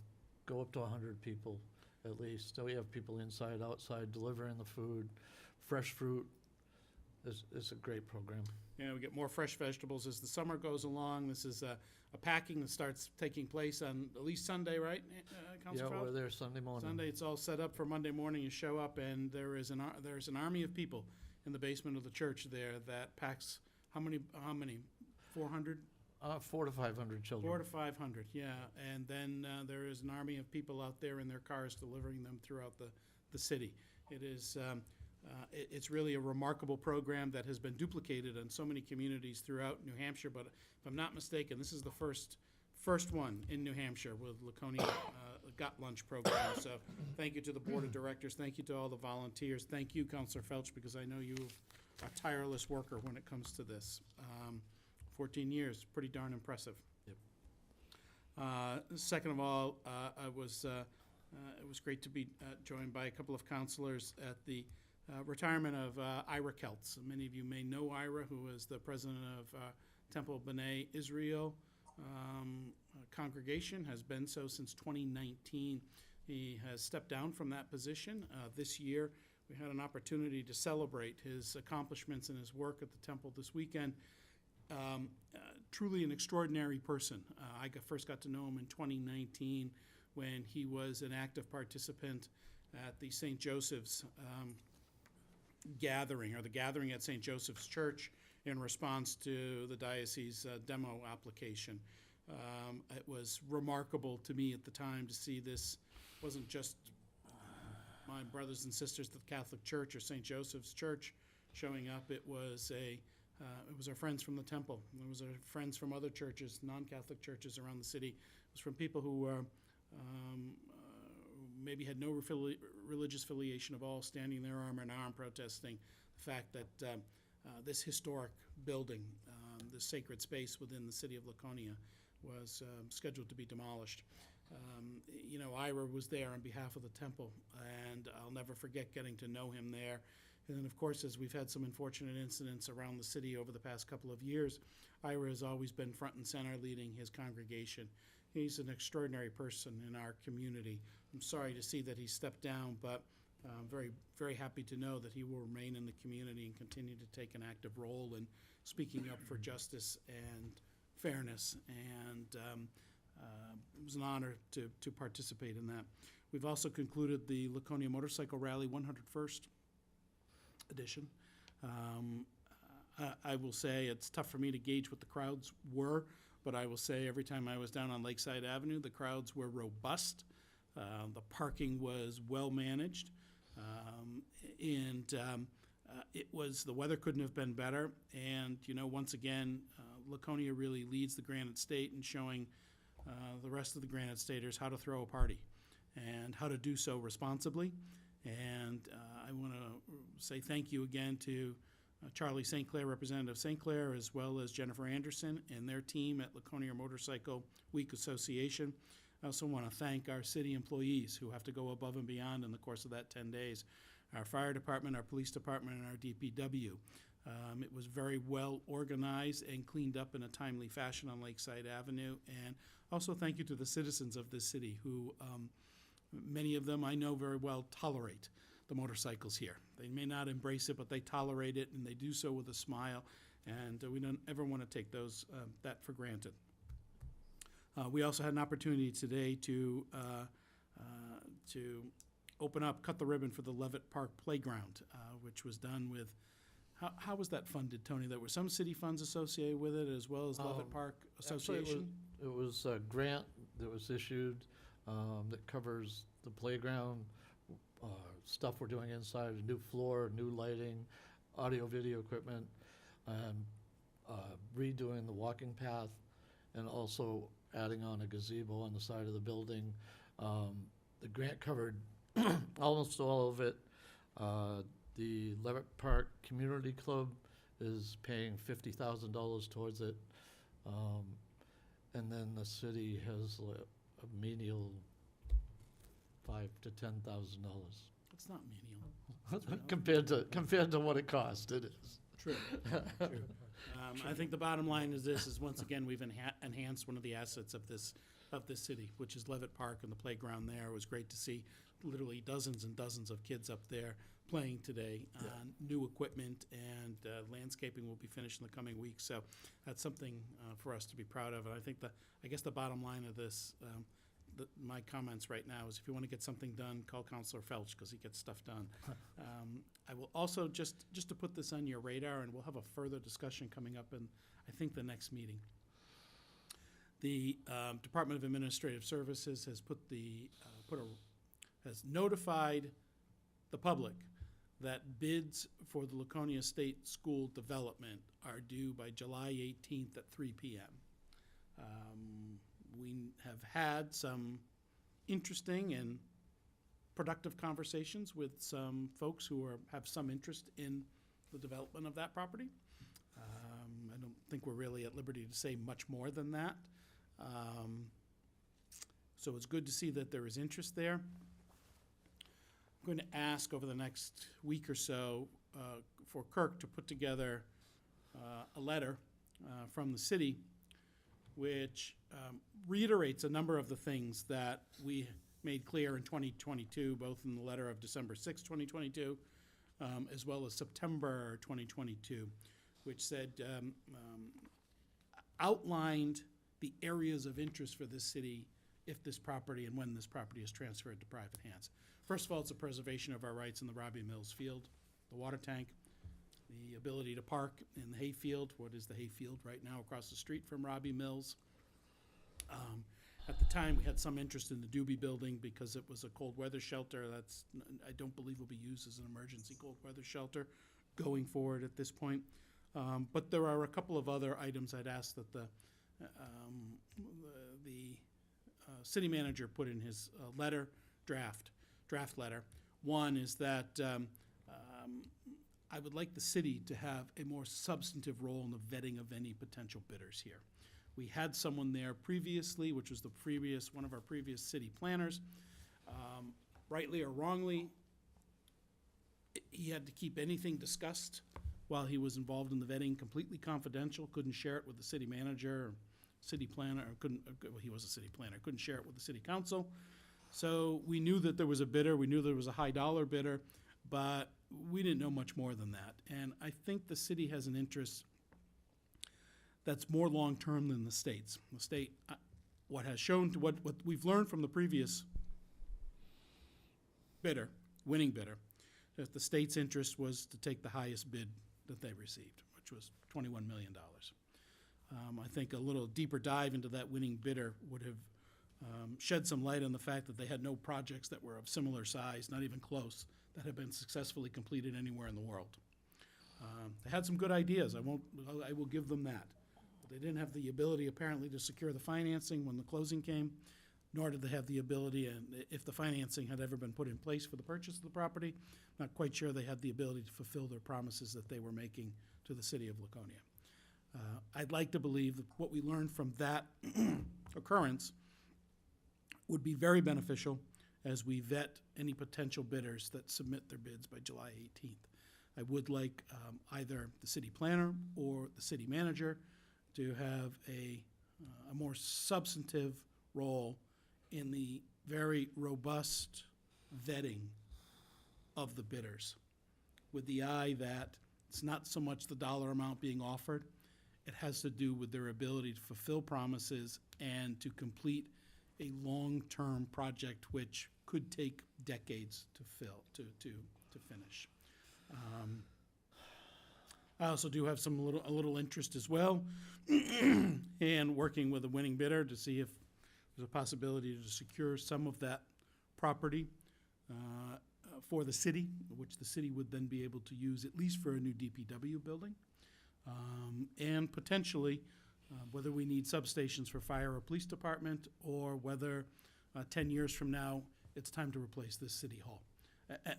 go up to 100 people at least. So we have people inside, outside, delivering the food, fresh fruit. It's a great program. Yeah, we get more fresh vegetables as the summer goes along. This is a packing that starts taking place on at least Sunday, right, Councilor Yeah, Felch? we're there Sunday morning. Sunday, it's all set up for Monday morning. You show up, and there's an army of people in the basement of the church there that packs, how many, 400? 400 to 500 children. 400 to 500, yeah. And then there is an army of people out there in their cars delivering them throughout the city. It is, it's really a remarkable program that has been duplicated in so many communities throughout New Hampshire, but if I'm not mistaken, this is the first one in New Hampshire with Laconia Got Lunch program. So thank you to the Board of Directors, thank you to all the volunteers, thank you, Councilor Felch, because I know you are a tireless worker when it comes to this. 14 years, pretty darn impressive. Yep. Second of all, it was great to be joined by a couple of counselors at the retirement of Ira Keltz. Many of you may know Ira, who is the president of Temple B'nai Israel congregation, has been so since 2019. He has stepped down from that position. This year, we had an opportunity to celebrate his accomplishments and his work at the temple this weekend. Truly an extraordinary person. I first got to know him in 2019 when he was an active participant at the St. Joseph's gathering, or the gathering at St. Joseph's Church in response to the diocese demo application. It was remarkable to me at the time to see this. It wasn't just my brothers and sisters at the Catholic Church or St. Joseph's Church showing up. It was our friends from the temple. It was our friends from other churches, non-Catholic churches around the city. It was from people who maybe had no religious affiliation of all, standing there arm in arm protesting the fact that this historic building, this sacred space within the city of Laconia, was scheduled to be demolished. Ira was there on behalf of the temple, and I'll never forget getting to know him there. And then, of course, as we've had some unfortunate incidents around the city over the past couple of years, Ira has always been front and center leading his congregation. He's an extraordinary person in our community. I'm sorry to see that he stepped down, but I'm very, very happy to know that he will remain in the community and continue to take an active role in speaking up for justice and fairness, and it was an honor to participate in that. We've also concluded the Laconia Motorcycle Rally 101st edition. I will say it's tough for me to gauge what the crowds were, but I will say every time I was down on Lakeside Avenue, the crowds were robust. The parking was well managed, and it was, the weather couldn't have been better. And, you know, once again, Laconia really leads the Granite State in showing the rest of the Granite Staters how to throw a party and how to do so responsibly. And I want to say thank you again to Charlie St. Clair, Representative St. Clair, as well as Jennifer Anderson and their team at Laconia Motorcycle Week Association. I also want to thank our city employees who have to go above and beyond in the course of that 10 days. Our fire department, our police department, and our DPW. It was very well organized and cleaned up in a timely fashion on Lakeside Avenue. And also thank you to the citizens of this city who, many of them I know very well, tolerate the motorcycles here. They may not embrace it, but they tolerate it, and they do so with a smile. And we don't ever want to take that for granted. We also had an opportunity today to open up, cut the ribbon for the Levitt Park Playground, which was done with, how was that funded, Tony? There were some city funds associated with it, as well as Levitt Park Actually, Association? it was a grant that was issued that covers the playground, stuff we're doing inside, a new floor, new lighting, audio-video equipment, and redoing the walking path, and also adding on a gazebo on the side of the building. The grant covered almost all of it. The Levitt Park Community Club is paying $50,000 towards it. And then the city has a menial $5,000 to $10,000. It's not menial. compared to what it cost, it is. True. I think the bottom line is this, is once again, we've enhanced one of the assets of this city, which is Levitt Park and the playground there. It was great to see literally dozens and dozens of kids up there playing today on new equipment, and landscaping will be finished in the coming weeks. So that's something for us to be proud of. And I think I guess the bottom line of this, my comments right now is if you want to get something done, call Councilor Felch, because he gets stuff done. I will also, just to put this on your radar, and we'll have a further discussion coming up in, I think, the next meeting. The Department of Administrative Services has has notified the public that bids for the Laconia State School development are due by July 18th at 3 p.m. We have had some interesting and productive conversations with some folks who have some interest in the development of that property. I don't think we're really at liberty to say much more than that. So it's good to see that there is interest there. I'm going to ask over the next week or so for Kirk to put together a letter from the city which reiterates a number of the things that we made clear in 2022, both in the letter of December 6, 2022, as well as September 2022, which said, outlined the areas of interest for this city if this property and when this property is transferred to private hands. First of all, it's the preservation of our rights in the Robbie Mills field, the water tank, the ability to park in the hayfield, what is the hayfield right now across the street from Robbie Mills. At the time, we had some interest in the Doobie Building because it was a cold weather shelter. I don't believe will be used as an emergency cold weather shelter going forward at this point. But there are a couple of other items I'd ask that the city manager put in his draft letter. One is that I would like the city to have a more substantive role in the vetting of any potential bidders here. We had someone there previously, which was one of our previous city planners. Rightly or wrongly, he had to keep anything discussed while he was involved in the vetting completely confidential, couldn't share it with the city manager or city planner, he was a city planner, couldn't share it with the city council. So we knew that there was a bidder, we knew there was a high dollar bidder, but we didn't know much more than that. And I think the city has an interest that's more long-term than the state's. The state, what has shown, what we've learned from the previous bidder, winning bidder, that the state's interest was to take the highest bid that they received, which was $21 million. I think a little deeper dive into that winning bidder would have shed some light on the fact that they had no projects that were of similar size, not even close, that have been successfully completed anywhere in the world. They had some good ideas, I will give them that. But they didn't have the ability apparently to secure the financing when the closing came, nor did they have the ability, and if the financing had ever been put in place for the purchase of the property, not quite sure they had the ability to fulfill their promises that they were making to the city of Laconia. I'd like to believe that what we learned from that occurrence would be very beneficial as we vet any potential bidders that submit their bids by July 18th. I would like either the city planner or the city manager to have a more substantive role in the very robust vetting of the bidders, with the eye that it's not so much the dollar amount being offered, it has to do with their ability to fulfill promises and to complete a long-term project which could take decades to finish. I also do have a little interest as well in working with a winning bidder to see if there's a possibility to secure some of that property for the city, which the city would then be able to use at least for a new DPW building. And potentially, whether we need substations for fire or police department, or whether 10 years from now, it's time to replace this city hall.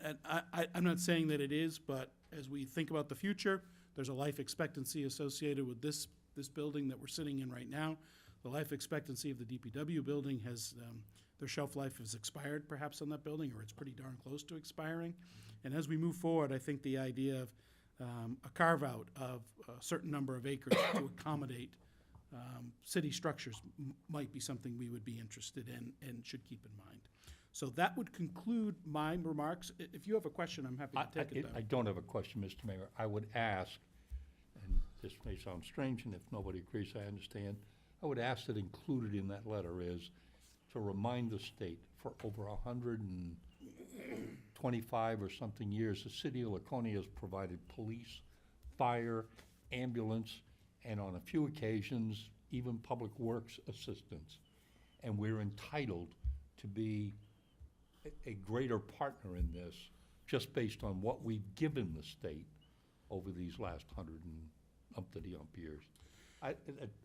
And I'm not saying that it is, but as we think about the future, there's a life expectancy associated with this building that we're sitting in right now. The life expectancy of the DPW building has, their shelf life has expired perhaps on that building, or it's pretty darn close to expiring. And as we move forward, I think the idea of a carve-out of a certain number of acres to accommodate city structures might be something we would be interested in and should keep in mind. So that would conclude my remarks. If you have a question, I'm happy to take it. I don't have a question, Mr. Mayor. I would ask, and this may sound strange, and if nobody agrees, I understand. I would ask that included in that letter is to remind the state for over 125 or something years, the city of Laconia has provided police, fire, ambulance, and on a few occasions, even public works assistance. And we're entitled to be a greater partner in this, just based on what we've given the state over these last 100 and umpty-ump years.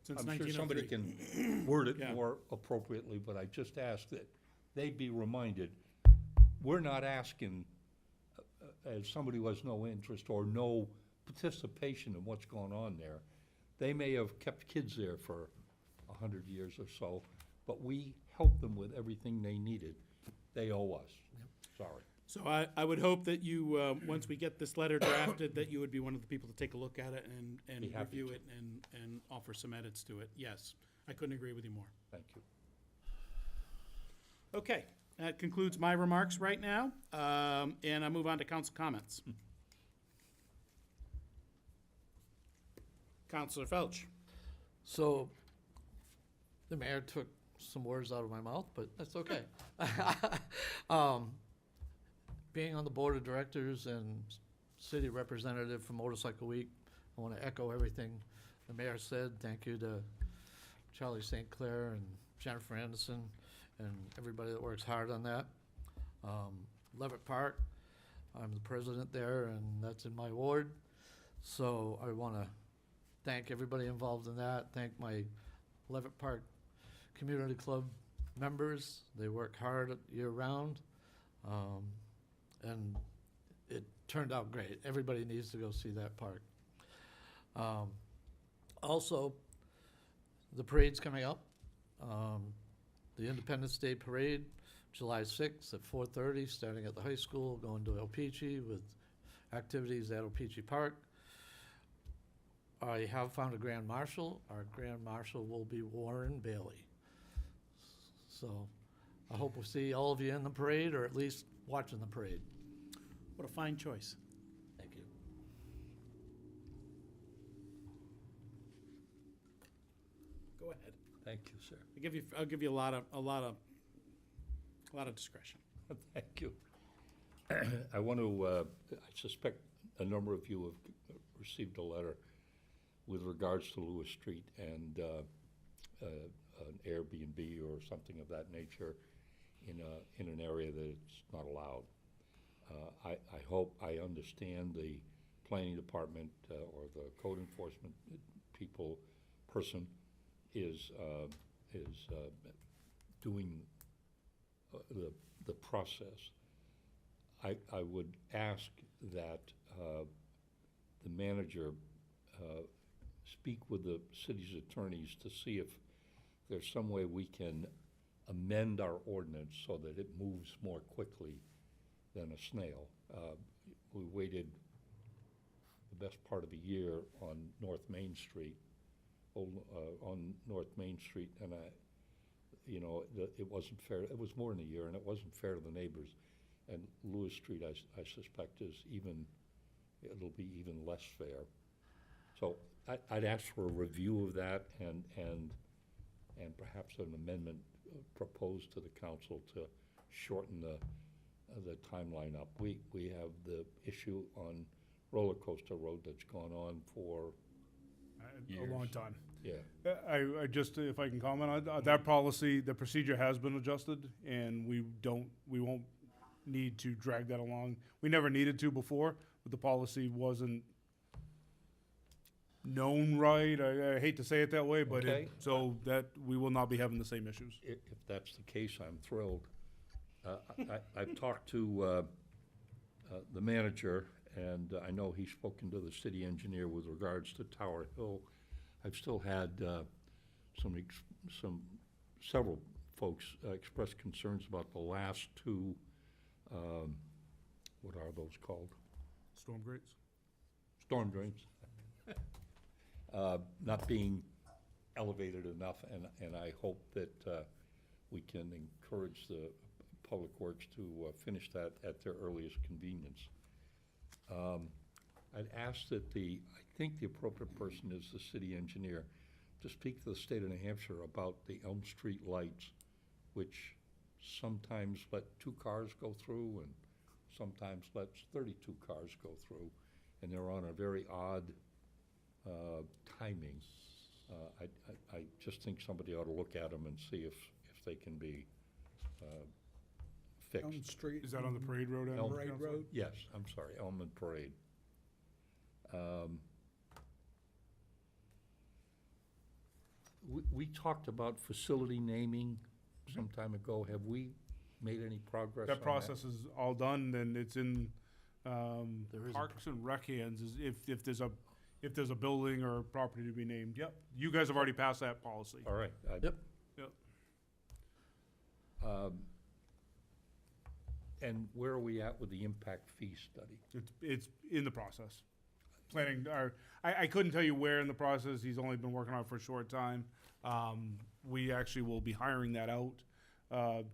Since I'm sure somebody 1903. can word it Yeah. more appropriately, but I just ask that they be reminded, we're not asking, as somebody who has no interest or no participation in what's going on there. They may have kept kids there for 100 years or so, but we helped them with everything they needed. They owe us. Sorry. So I would hope that you, once we get this letter drafted, that you would be one of the people to take a look at it and Be happy review to. it and offer some edits to it. Yes, I couldn't agree with you more. Thank you. Okay, that concludes my remarks right now, and I move on to council comments. Counselor Felch. So, the mayor took some words out of my mouth, but that's okay. Being on the board of directors and city representative for Motorcycle Week, I want to echo everything the mayor said. Thank you to Charlie St. Clair and Jennifer Anderson and everybody that works hard on that. Levitt Park, I'm the president there, and that's in my ward. So I want to thank everybody involved in that. Thank my Levitt Park Community Club members. They work hard year-round, and it turned out great. Everybody needs to go see that park. Also, the parade's coming up. The Independence Day Parade, July 6th at 4:30, starting at the high school, going to El Pichi with activities at El Pichi Park. I have found a Grand Marshal. Our Grand Marshal will be Warren Bailey. So I hope we'll see all of you in the parade, or at least watching the parade. What a fine choice. Thank you. Go ahead. Thank you, sir. I'll give you a lot of discretion. Thank you. I want to, I suspect a number of you have received a letter with regards to Lewis Street and an Airbnb or something of that nature in an area that it's not allowed. I hope I understand the planning department or the code enforcement person is doing the process. I would ask that the manager speak with the city's attorneys to see if there's some way we can amend our ordinance so that it moves more quickly than a snail. We waited the best part of a year on North Main Street, on North Main Street, and it wasn't fair. It was more than a year, and it wasn't fair to the neighbors. And Lewis Street, I suspect, it'll be even less fair. So I'd ask for a review of that and perhaps an amendment proposed to the council to shorten the timeline up. We have the issue on Roller Coaster Road that's gone on for years. A long time. Yeah. I just, if I can comment on that policy, the procedure has been adjusted, and we won't need to drag that along. We never needed to before, but the policy wasn't known right. I hate to say it that way, but Okay. so that we will not be having the same issues. If that's the case, I'm thrilled. I've talked to the manager, and I know he's spoken to the city engineer with regards to Tower Hill. I've still had several folks express concerns about the last two, what are those called? Storm grates? Storm drains. Not being elevated enough, and I hope that we can encourage the Public Works to finish that at their earliest convenience. I'd ask that I think the appropriate person is the city engineer, to speak to the state of New Hampshire about the Elm Street lights, which sometimes let 2 cars go through and sometimes lets 32 cars go through, and they're on a very odd timing. I just think somebody ought to look at them and see if they can be fixed. Elm Street. Is that on the Parade Road? end, Elm- Parade Counselor? Road? Yes, I'm sorry, Elm and Parade. We talked about facility naming some time ago. Have we made any progress on That process is all done, and it's in There is a Parks and Rec hands, if there's a building or property to be named. Yep, you guys have already passed that policy. All right. Yep. Yep. And where are we at with the impact fee study? It's in the process. Planning, I couldn't tell you where in the process, he's only been working on it for a short time. We actually will be hiring that out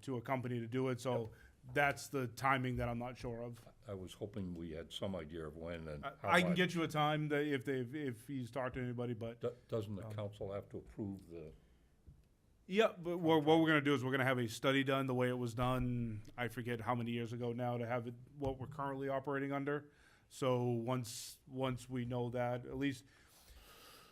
to a company to do it, so that's the timing that I'm not sure of. I was hoping we had some idea of when and how. I can get you a time that if he's talked to anybody, but Doesn't the council have to approve the? yeah, but what we're gonna do is we're gonna have a study done the way it was done, I forget how many years ago now, to have it, what we're currently operating under. So once we know that, at least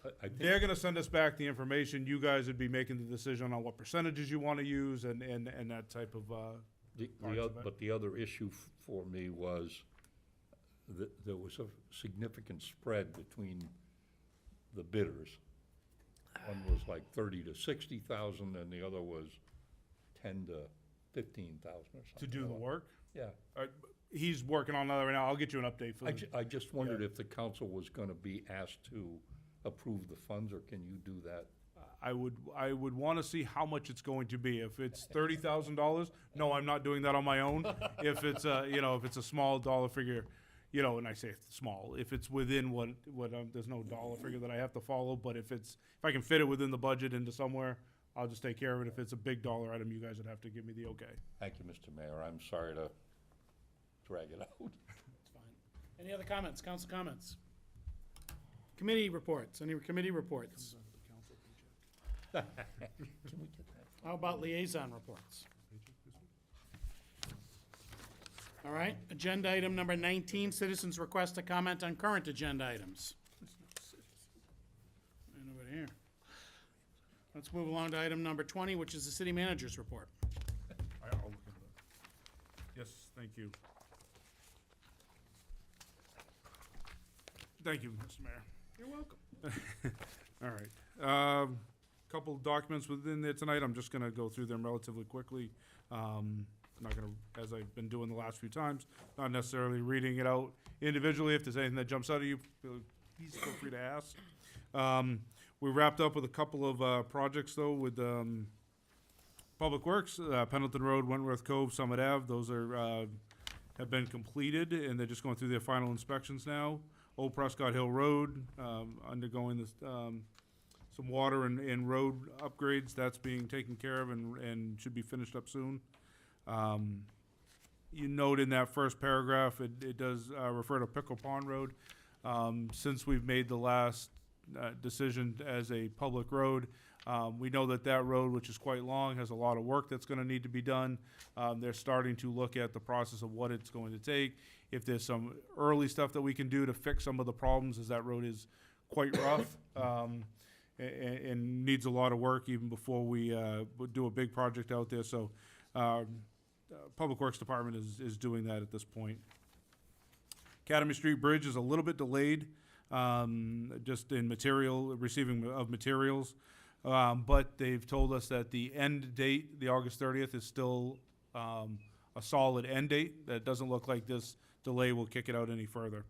I think they're gonna send us back the information, you guys would be making the decision on what percentages you wanna use and that type of, parts of it. But the other issue for me was that there was a significant spread between the bidders. One was like 30 to 60,000, and the other was 10 to 15,000 or something. to do the work. Yeah. He's working on that right now, I'll get you an update for I just wondered if the council was gonna be asked to approve the funds, or can you do that? I would wanna see how much it's going to be. If it's $30,000, no, I'm not doing that on my own. If it's if it's a small dollar figure, and I say small, if it's within what there's no dollar figure that I have to follow, but if I can fit it within the budget into somewhere, I'll just take care of it. If it's a big dollar item, you guys would have to give me the okay. Thank you, Mr. Mayor. I'm sorry to drag it out. It's fine. Any other comments, council comments? Committee reports, any committee reports? Can we get that? How about liaison reports? All right, agenda item number 19, citizens request to comment on current agenda items. Nobody here. Let's move along to item number 20, which is the city manager's report. I'll look into that. Yes, thank you. Thank you, Mr. Mayor. You're welcome. All right. Couple documents within there tonight. I'm just gonna go through them relatively quickly. Not gonna, as I've been doing the last few times, not necessarily reading it out individually. If there's anything that jumps out at you, please feel free to ask. We wrapped up with a couple of projects though with Public Works, Pendleton Road, Wentworth Cove, Summit Ave. Those are have been completed and they're just going through their final inspections now. Old Prescott Hill Road, undergoing this, some water and road upgrades. That's being taken care of and should be finished up soon. You note in that first paragraph, it does refer to Pickle Pond Road. Since we've made the last decision as a public road, we know that that road, which is quite long, has a lot of work that's gonna need to be done. They're starting to look at the process of what it's going to take. If there's some early stuff that we can do to fix some of the problems, as that road is quite rough, and needs a lot of work even before we would do a big project out there. So, Public Works Department is doing that at this point. Academy Street Bridge is a little bit delayed, just in receiving of materials. But they've told us that the end date, the August 30th, is still a solid end date. That doesn't look like this delay will kick it out any further.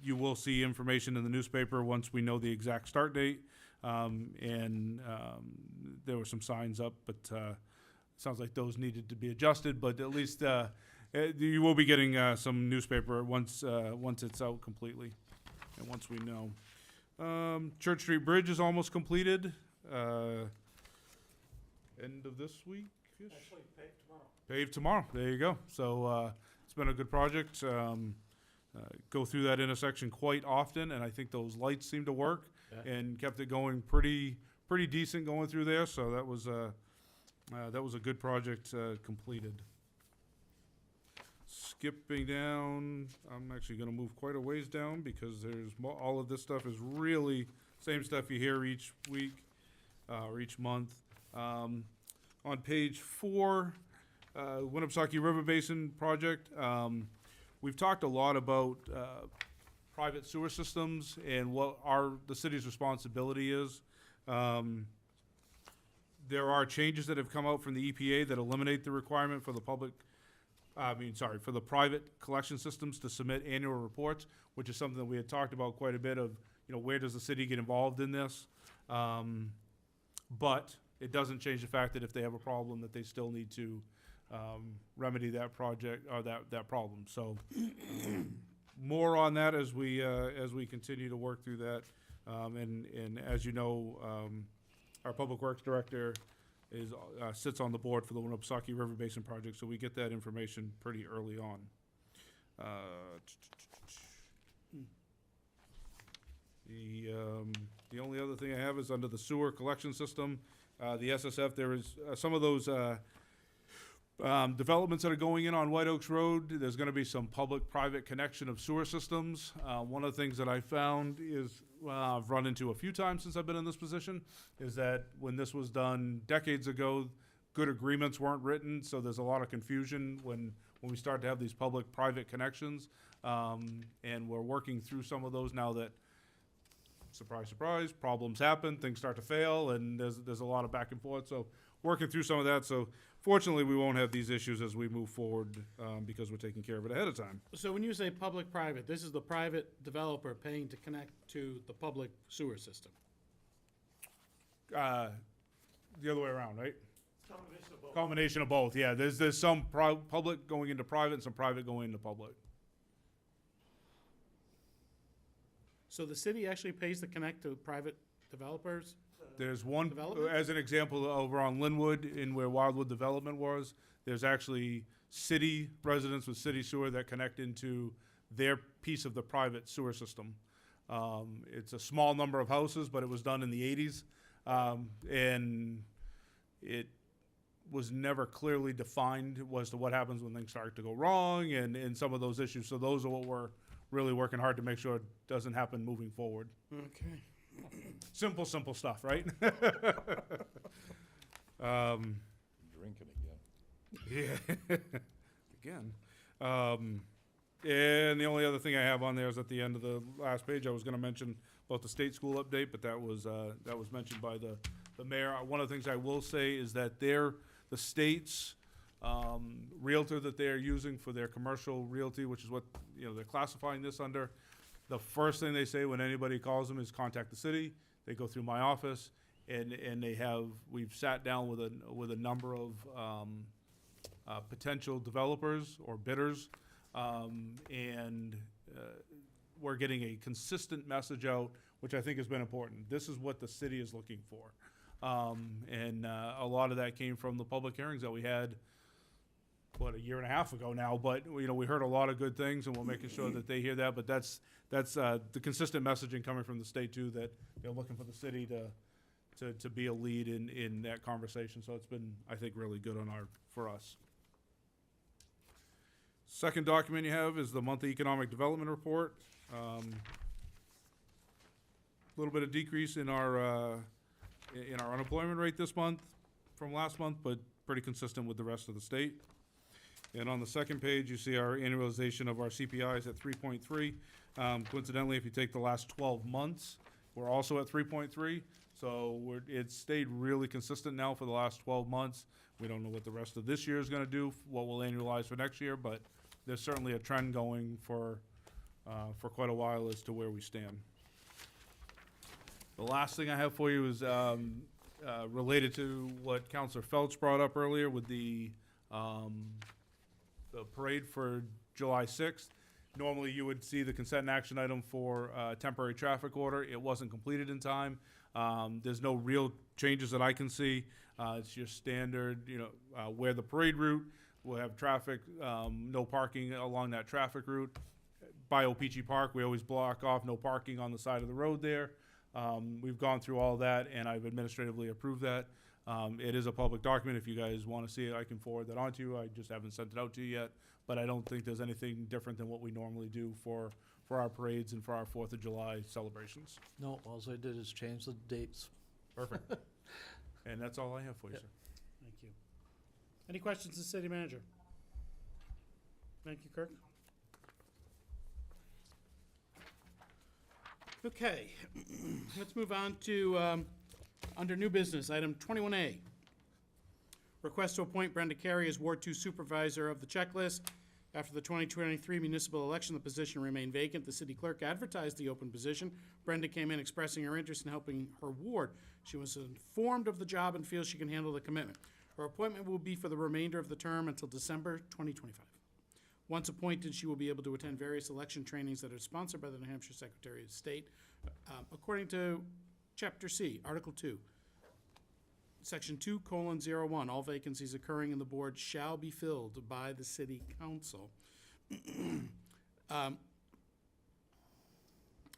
You will see information in the newspaper once we know the exact start date. There were some signs up, but sounds like those needed to be adjusted. But at least you will be getting some newspaper once it's out completely, and once we know. Church Street Bridge is almost completed. End of this week. Actually, paved tomorrow. Paved tomorrow. There you go. So it's been a good project. Go through that intersection quite often, and I think those lights seem to work and kept it going pretty decent going through there. So that was a good project completed. Skipping down, I'm actually going to move quite a ways down because there's all of this stuff is really same stuff you hear each week or each month. On page 4, Winnipesaukee River Basin project. We've talked a lot about private sewer systems and what the city's responsibility is. There are changes that have come out from the EPA that eliminate the requirement for the for the private collection systems to submit annual reports, which is something that we had talked about quite a bit of, where does the city get involved in this? But it doesn't change the fact that if they have a problem, that they still need to remedy that project or that problem. So more on that as we continue to work through that. And as you know, our Public Works Director sits on the board for the Winnipesaukee River Basin project, so we get that information pretty early on. The only other thing I have is under the sewer collection system, the SSF. There is some of those developments that are going in on White Oaks Road. There's going to be some public-private connection of sewer systems. One of the things that I found is, I've run into a few times since I've been in this position, is that when this was done decades ago, good agreements weren't written, so there's a lot of confusion when we start to have these public-private connections. And we're working through some of those now that, surprise, surprise, problems happen, things start to fail, and there's a lot of back and forth. So working through some of that. So fortunately, we won't have these issues as we move forward because we're taking care of it ahead of time. So when you say public-private, this is the private developer paying to connect to the public sewer system? The other way around, right? Combination of both. Combination of both, yeah. There's some public going into private and some private going into public. So the city actually pays to connect to private developers? There's one, Development? as an example, over on Linwood, in where Wildwood Development was, there's actually city residents with city sewer that connect into their piece of the private sewer system. It's a small number of houses, but it was done in the 80s. And it was never clearly defined as to what happens when things start to go wrong and some of those issues. So those are what we're really working hard to make sure it doesn't happen moving forward. Okay. Simple stuff, right? Drinking again. Yeah. Again. And the only other thing I have on there is at the end of the last page, I was gonna mention about the state school update, but that was mentioned by the mayor. One of the things I will say is that the state's realtor that they're using for their commercial realty, which is what, they're classifying this under, the first thing they say when anybody calls them is contact the city. They go through my office, and we've sat down with a number of potential developers or bidders, and we're getting a consistent message out, which I think has been important. This is what the city is looking for. And a lot of that came from the public hearings that we had, a year and a half ago now, but, we heard a lot of good things, and we're making sure that they hear that, but that's the consistent messaging coming from the state too, that they're looking for the city to be a lead in that conversation, so it's been, I think, really good for us. Second document you have is the monthly economic development report. A little bit of decrease in our unemployment rate this month from last month, but pretty consistent with the rest of the state. And on the second page, you see our annualization of our CPIs at 3.3. Coincidentally, if you take the last 12 months, we're also at 3.3. So it's stayed really consistent now for the last 12 months. We don't know what the rest of this year is going to do, what we'll annualize for next year, but there's certainly a trend going for quite a while as to where we stand. The last thing I have for you is related to what Councilor Felch brought up earlier with the parade for July 6th. Normally, you would see the consent action item for temporary traffic order. It wasn't completed in time. There's no real changes that I can see. It's your standard, where the parade route will have traffic, no parking along that traffic route. By O-Pee-Chee Park, we always block off no parking on the side of the road there. We've gone through all that, and I've administratively approved that. It is a public document. If you guys want to see it, I can forward that on to you. I just haven't sent it out to you yet, but I don't think there's anything different than what we normally do for our parades and for our 4th of July celebrations. No, all I did is change the dates. Perfect. And that's all I have for you, Yep. sir. Thank you. Any questions to the city manager? Thank you, Kirk. Okay, let's move on to, under new business, item 21A. Request to appoint Brenda Carey as Ward 2 Supervisor of the Checklist. After the 2023 municipal election, the position remained vacant. The city clerk advertised the open position. Brenda came in expressing her interest in helping her ward. She was informed of the job and feels she can handle the commitment. Her appointment will be for the remainder of the term until December 2025. Once appointed, she will be able to attend various election trainings that are sponsored by the New Hampshire Secretary of State. According to Chapter C, Article 2, Section 2:01, all vacancies occurring in the board shall be filled by the city council.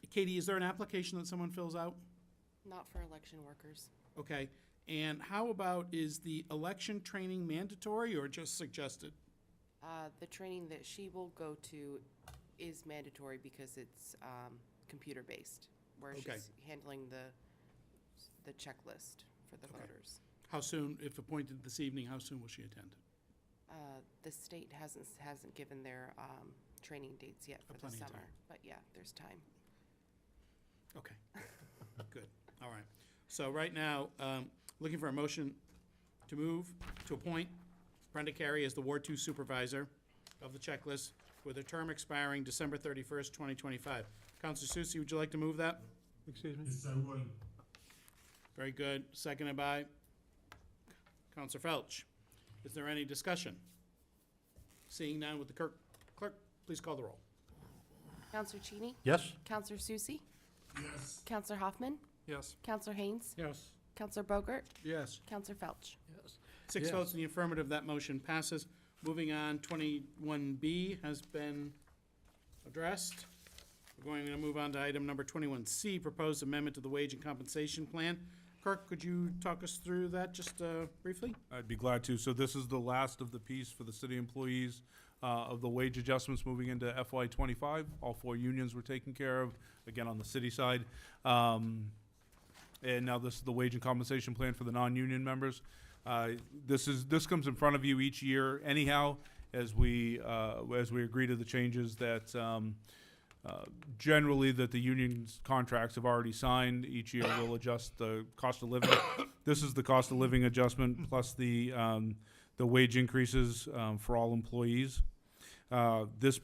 Katie, is there an application that someone fills out? Not for election workers. Okay, and how about, is the election training mandatory or just suggested? The training that she will go to is mandatory because it's computer-based, where Okay. she's handling the checklist for the Okay. voters. How soon, if appointed this evening, how soon will she attend? The state hasn't given their training dates yet for the Plenty of summer, time. but yeah, there's time. Okay, good, all right. So right now, looking for a motion to appoint Brenda Carey as the Ward 2 Supervisor of the Checklist with a term expiring December 31st, 2025. Counselor Susie, would you like to move that? Excuse me? Yes, I would. Very good, seconded by Counselor Felch. Is there any discussion? Seeing none, with the clerk, please call the roll. Counselor Cheney? Yes? Counselor Susie? Yes. Counselor Hoffman? Yes. Counselor Haynes, Yes. Counselor Bogart, Yes. Counselor Felch. Yes. Six Yes. votes in the affirmative, that motion passes. Moving on, 21B has been addressed. We're going to move on to item number 21C, proposed amendment to the wage and compensation plan. Kirk, could you talk us through that just briefly? I'd be glad to. So this is the last of the piece for the city employees of the wage adjustments moving into FY '25. All 4 unions were taken care of, again, on the city side. And now this is the wage and compensation plan for the non-union members. This comes in front of you each year anyhow, as we agree to the changes that generally that the union's contracts have already signed. Each year we'll adjust the cost of living. This is the cost of living adjustment plus the wage increases for all employees. This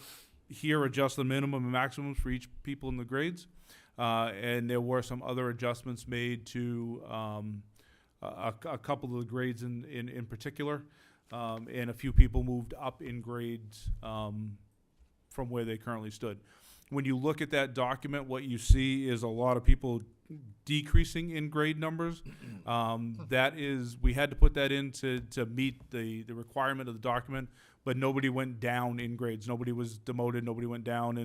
here adjusts the minimum and maximums for each people in the grades. And there were some other adjustments made to a couple of the grades in particular. And a few people moved up in grades from where they currently stood. When you look at that document, what you see is a lot of people decreasing in grade numbers. That is, we had to put that in to meet the requirement of the document, but nobody went down in grades. Nobody was demoted, nobody went down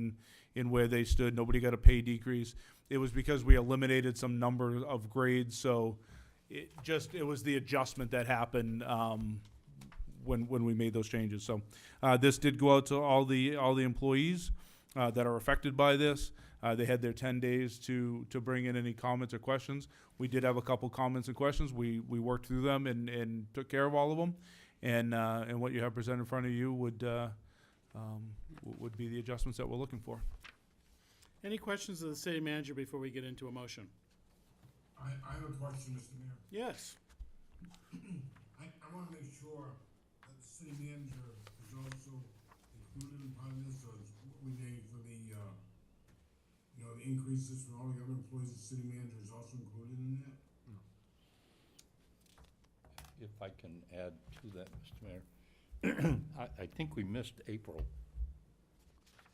in where they stood, nobody got a pay decrease. It was because we eliminated some number of grades, so it was the adjustment that happened when we made those changes. So this did go out to all the employees that are affected by this. They had their 10 days to bring in any comments or questions. We did have a couple comments and questions. We worked through them and took care of all of them. And what you have presented in front of you would be the adjustments that we're looking for. Any questions of the city manager before we get into a motion? I have a question, Mr. Mayor. Yes. I wanna make sure that the city manager is also included in part of this, or is what we named for the, the increases for all the other employees, the city manager is also included in that? If I can add to that, Mr. Mayor. I think we missed April.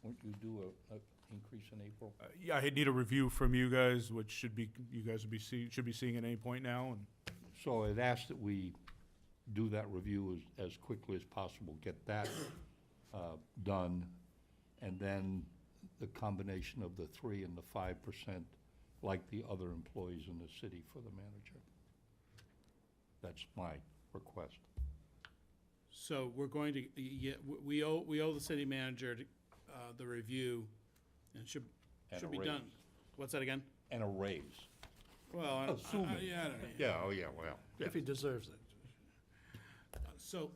Won't you do a increase in April? Yeah, I need a review from you guys, which you guys should be seeing at any point now. And So I'd ask that we do that review as quickly as possible, get that done, and then the combination of the 3% and the 5%, like the other employees in the city for the manager. That's my request. So we're going to, we owe the city manager the review, and it should And a be done. raise. What's that again? And a raise. Well, Assuming. yeah, I don't know. Yeah, oh, yeah, well. If he deserves it. So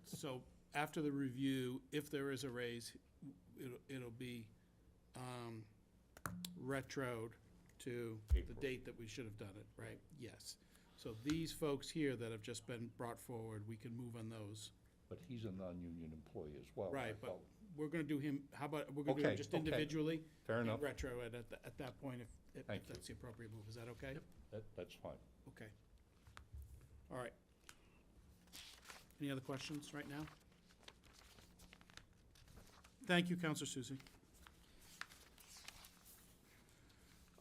so after the review, if there is a raise, it'll be retroed to the April. date that we should have done it, right? Yes. So these folks here that have just been brought forward, we can move on those. But he's a non-union employee as well. I Right, but thought. we're gonna do him, how about, we're gonna do him Okay, just okay. individually? Fair and enough. retro it at that point, if Thank you. that's the appropriate move. Is that okay? That's fine. Okay. All right. Any other questions right now? Thank you, Counselor Susie.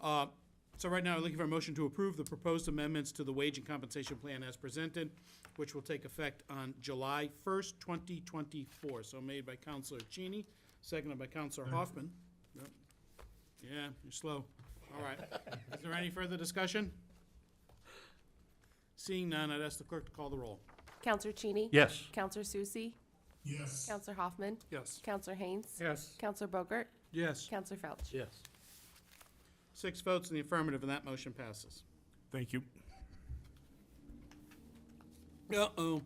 So right now, I'm looking for a motion to approve the proposed amendments to the wage and compensation plan as presented, which will take effect on July 1st, 2024. So made by Counselor Cheney, seconded by Counselor Hoffman. Yep. Yeah, you're slow. All right. Is there any further discussion? Seeing none, I'd ask the clerk to call the roll. Counselor Cheney? Yes. Counselor Susie? Yes. Counselor Hoffman? yes. Counselor Haynes? Yes. Counselor Bogart? Yes. Counselor Felch? Yes. 6 votes in the affirmative, and that motion passes. Thank you. Uh-oh,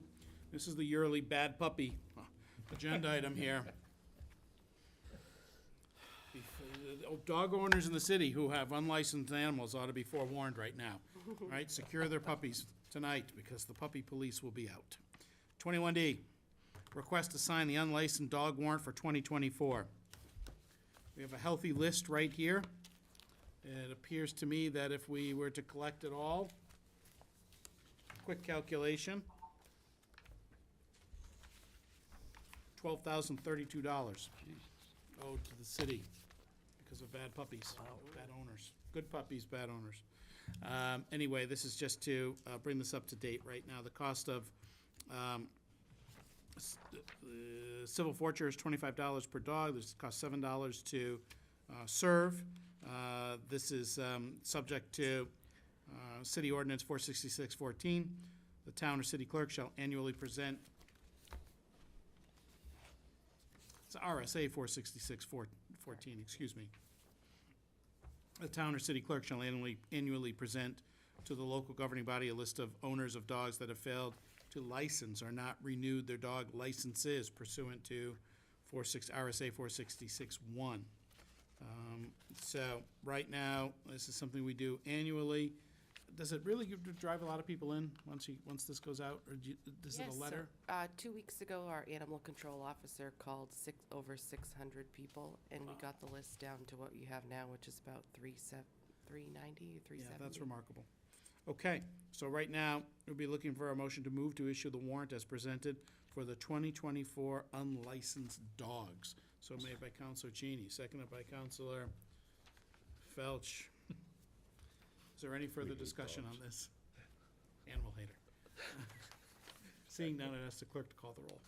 this is the yearly bad puppy agenda item here. Dog owners in the city who have unlicensed animals ought to be forewarned right now. All right, secure their puppies tonight, because the puppy police will be out. 21D, request to sign the unlicensed dog warrant for 2024. We have a healthy list right here. It appears to me that if we were to collect it all, quick calculation, $12,032 owed to the city because of bad puppies, bad owners. Good puppies, bad owners. Anyway, this is just to bring this up to date right now. The cost of civil forfeiture is $25 per dog. This costs $7 to serve. This is subject to City Ordinance 46614. The town or city clerk shall annually present, it's RSA 46614, excuse me. The town or city clerk shall annually present to the local governing body a list of owners of dogs that have failed to license or not renewed their dog licenses pursuant to RSA 466-1. So, right now, this is something we do annually. Does it really drive a lot of people in once this goes out, or is it Yes, a letter? 2 weeks ago, our animal control officer called over 600 people, and we got the list down to what you have now, which is about 390, 370. Yeah, that's remarkable. Okay, so right now, we'll be looking for a motion to move to issue the warrant as presented for the 2024 unlicensed dogs. So made by Counselor Cheney, seconded by Counselor Felch. Is there any further discussion on this? Animal hater. Seeing none, I'd ask the clerk to call the roll.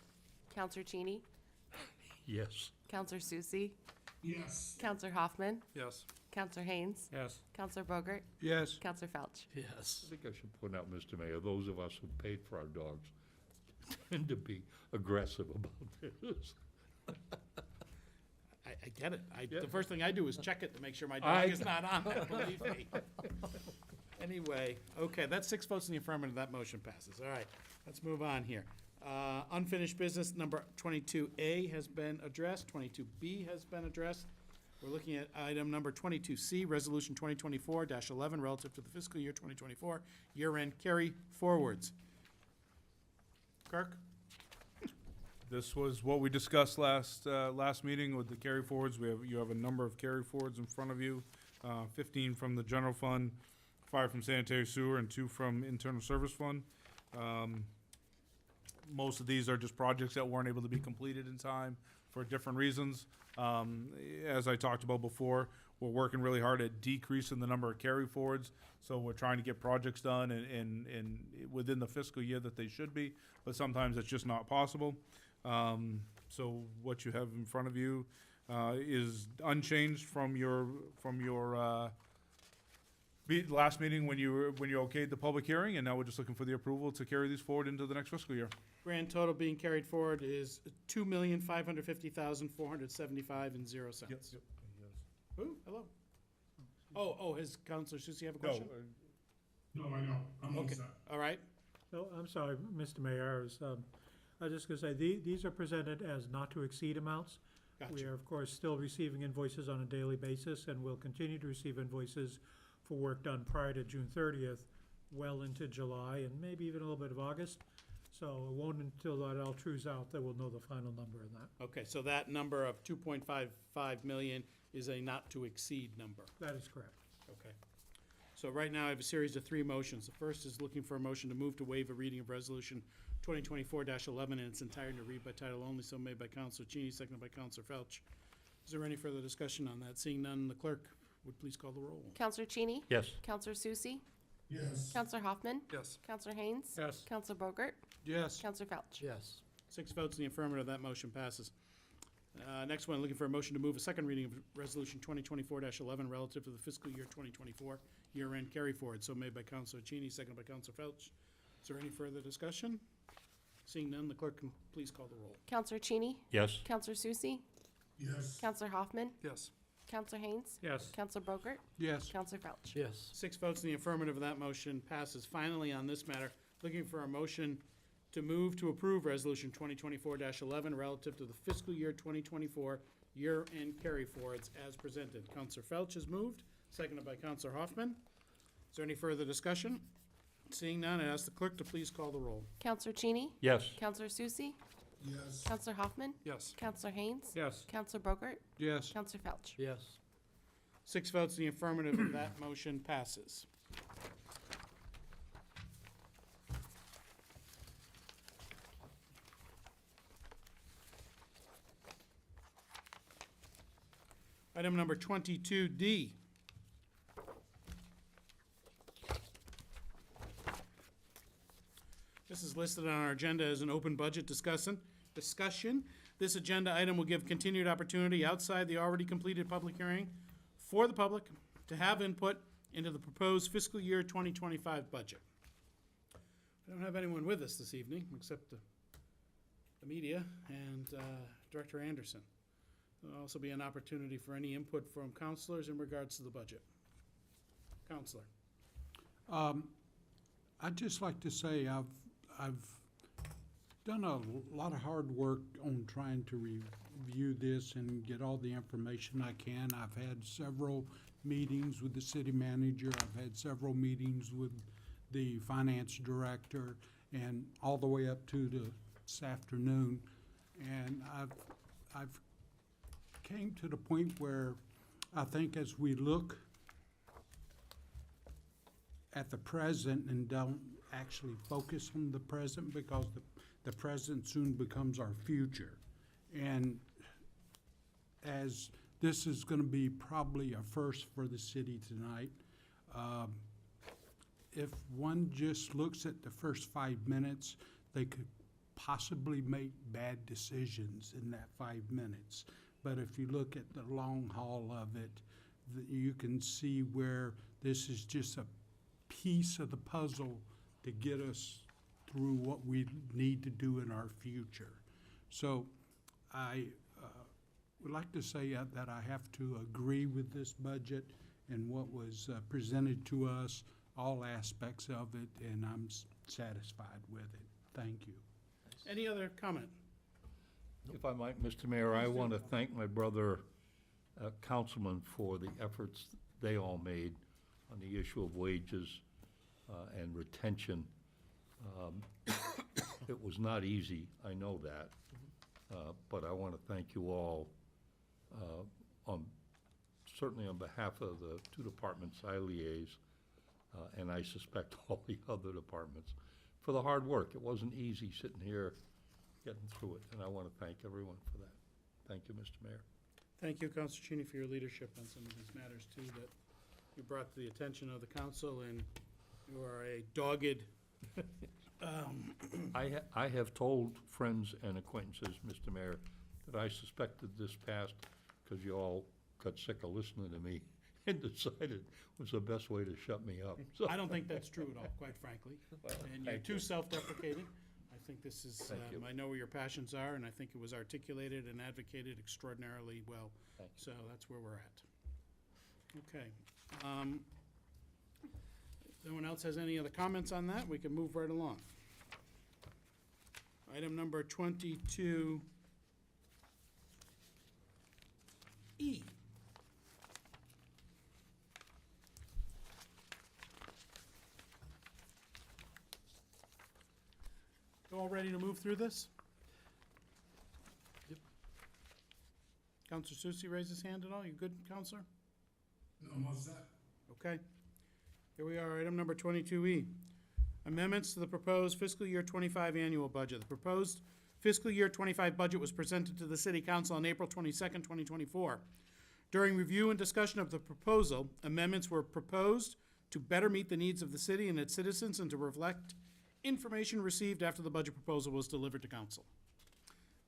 Counselor Cheney, Yes. Counselor Susie, Yes. Counselor Hoffman, Yes. Counselor Haynes, Yes. Counselor Bogart, Yes. Counselor Felch. Yes. I think I should point out, Mr. Mayor, those of us who paid for our dogs tend to be aggressive about this. I get it. Yeah. The first thing I do is check it to make sure my I- dog is not on there, believe me. Anyway, okay, that's 6 votes in the affirmative, that motion passes. All right, let's move on here. Unfinished business number 22A has been addressed, 22B has been addressed. We're looking at item number 22C, Resolution 2024-11, relative to the fiscal year 2024 year-end carry forwards. Kirk? This was what we discussed last meeting with the carry forwards. You have a number of carry forwards in front of you. 15 from the general fund, 5 from sanitary sewer, and 2 from internal service fund. Most of these are just projects that weren't able to be completed in time for different reasons. As I talked about before, we're working really hard at decreasing the number of carry forwards. So we're trying to get projects done and within the fiscal year that they should be, but sometimes it's just not possible. So what you have in front of you is unchanged from your last meeting when you okayed the public hearing, and now we're just looking for the approval to carry these forward into the next fiscal year. Grand total being carried forward is $2,550,475.00. Ooh, hello. Oh, has Counselor Susie have a question? No, I know. I'm all Okay, set. all right. No, I'm sorry, Mr. Mayor, I was just gonna say, these are presented as not to exceed amounts. We Gotcha. are, of course, still receiving invoices on a daily basis, and will continue to receive invoices for work done prior to June 30th, well into July, and maybe even a little bit of August. So it won't until that all trues out that we'll know the final number in that. Okay, so that number of 2.55 million is a not-to-exceed number. That is correct. Okay. So right now, I have a series of 3 motions. The first is looking for a motion to move to waive a reading of Resolution 2024-11 in its entirety, to read by title only, so made by Counselor Cheney, seconded by Counselor Felch. Is there any further discussion on that? Seeing none, the clerk would please call the roll. Counselor Cheney, Yes. Counselor Susie, Yes. Counselor Hoffman, Yes. Counselor Haynes, Yes. Counselor Bogart, Yes. Counselor Felch. Yes. 6 votes in the affirmative, that motion passes. Next one, looking for a motion to move a second reading of Resolution 2024-11 relative to the fiscal year 2024 year-end carry forward. So made by Counselor Cheney, seconded by Counselor Felch. Is there any further discussion? Seeing none, the clerk can please call the roll. Counselor Cheney, Yes. Counselor Susie, Yes. Counselor Hoffman, Yes. Counselor Haynes, Yes. Counselor Bogart, Yes. Counselor Felch. Yes. 6 votes in the affirmative, that motion passes. Finally, on this matter, looking for a motion to move to approve Resolution 2024-11 relative to the fiscal year 2024 year-end carry forwards as presented. Counselor Felch has moved, seconded by Counselor Hoffman. Is there any further discussion? Seeing none, I ask the clerk to please call the roll. Counselor Cheney, Yes. Counselor Susie, Yes. Counselor Hoffman, Yes. Counselor Haynes, Yes. Counselor Bogart, Yes. Counselor Felch. Yes. 6 votes in the affirmative, and that motion passes. Item number 22D. This is listed on our agenda as an open budget discussion. This agenda item will give continued opportunity outside the already completed public hearing for the public to have input into the proposed fiscal year 2025 budget. I don't have anyone with us this evening except the media and Director Anderson. There'll also be an opportunity for any input from counselors in regards to the budget. Counselor. I'd just like to say I've done a lot of hard work on trying to review this and get all the information I can. I've had several meetings with the city manager. I've had several meetings with the finance director and all the way up to this afternoon. And I've came to the point where I think as we look at the present and don't actually focus on the present, because the present soon becomes our future. And as this is gonna be probably a first for the city tonight, if one just looks at the first 5 minutes, they could possibly make bad decisions in that 5 minutes. But if you look at the long haul of it, you can see where this is just a piece of the puzzle to get us through what we need to do in our future. So I would like to say that I have to agree with this budget and what was presented to us, all aspects of it, and I'm satisfied with it. Thank you. Any other comment? If I might, Mr. Mayor, I want to thank my brother councilman for the efforts they all made on the issue of wages and retention. It was not easy, I know that, but I want to thank you all, certainly on behalf of the two departments I liaise, and I suspect all the other departments, for the hard work. It wasn't easy sitting here getting through it, and I want to thank everyone for that. Thank you, Mr. Mayor. Thank you, Councilor Cheney, for your leadership on some of these matters too that you brought to the attention of the council, and you are a dogged I have told friends and acquaintances, Mr. Mayor, that I suspected this passed because you all got sick of listening to me and decided was the best way to shut me up. So- I don't think that's true at all, quite frankly. Well, And you're thank too you. self-deprecating. I think this is, Thank you. I know where your passions are, and I think it was articulated and advocated extraordinarily well. Thank you. So that's where we're at. Okay. If no one else has any other comments on that, we can move right along. Item number 22E. You all ready to move through this? Yep. Counselor Susie raised his hand at all? You good, Counselor? I'm all set. Okay. Here we are, item number 22E. Amendments to the proposed fiscal year 25 annual budget. The proposed fiscal year 25 budget was presented to the City Council on April 22nd, 2024. During review and discussion of the proposal, amendments were proposed to better meet the needs of the city and its citizens and to reflect information received after the budget proposal was delivered to council.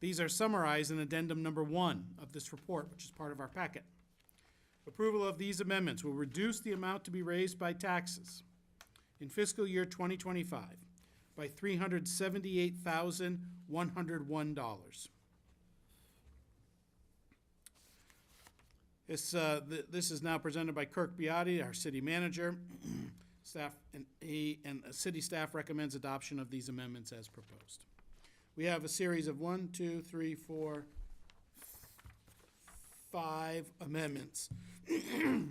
These are summarized in addendum number 1 of this report, which is part of our packet. Approval of these amendments will reduce the amount to be raised by taxes in fiscal year 2025 by $378,101. This is now presented by Kirk Beatty, our city manager. Staff and the city staff recommends adoption of these amendments as proposed. We have a series of 1, 2, 3, 4, 5 amendments. There's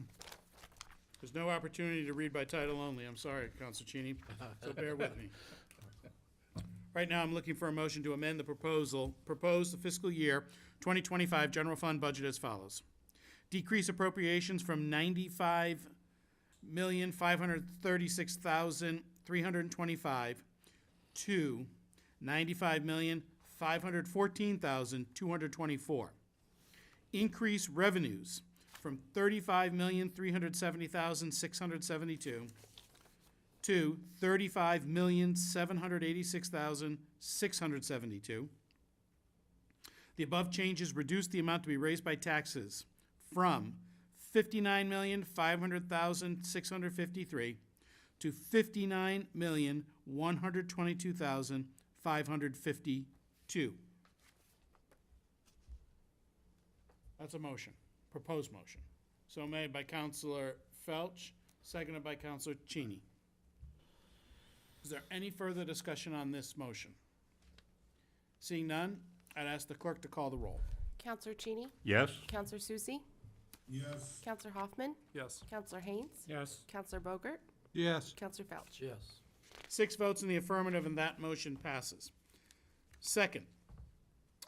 no opportunity to read by title only. I'm sorry, Councilor Cheney, so bear with me. Right now, I'm looking for a motion to amend the propose the fiscal year 2025 general fund budget as follows. Decrease appropriations from $95,536,325 to $95,514,224. Increase revenues from $35,370,672 to $35,786,672. The above changes reduce the amount to be raised by taxes from $59,500,653 to $59,122,552. That's a motion, proposed motion. So made by Counselor Felch, seconded by Counselor Cheney. Is there any further discussion on this motion? Seeing none, I'd ask the clerk to call the roll. Counselor Cheney? Yes? Counselor Susie? Yes. Counselor Hoffman? Yes. Counselor Haynes? Yes. Counselor Bogart? Yes. Counselor Felch? Yes. 6 votes in the affirmative, and that motion passes. Second,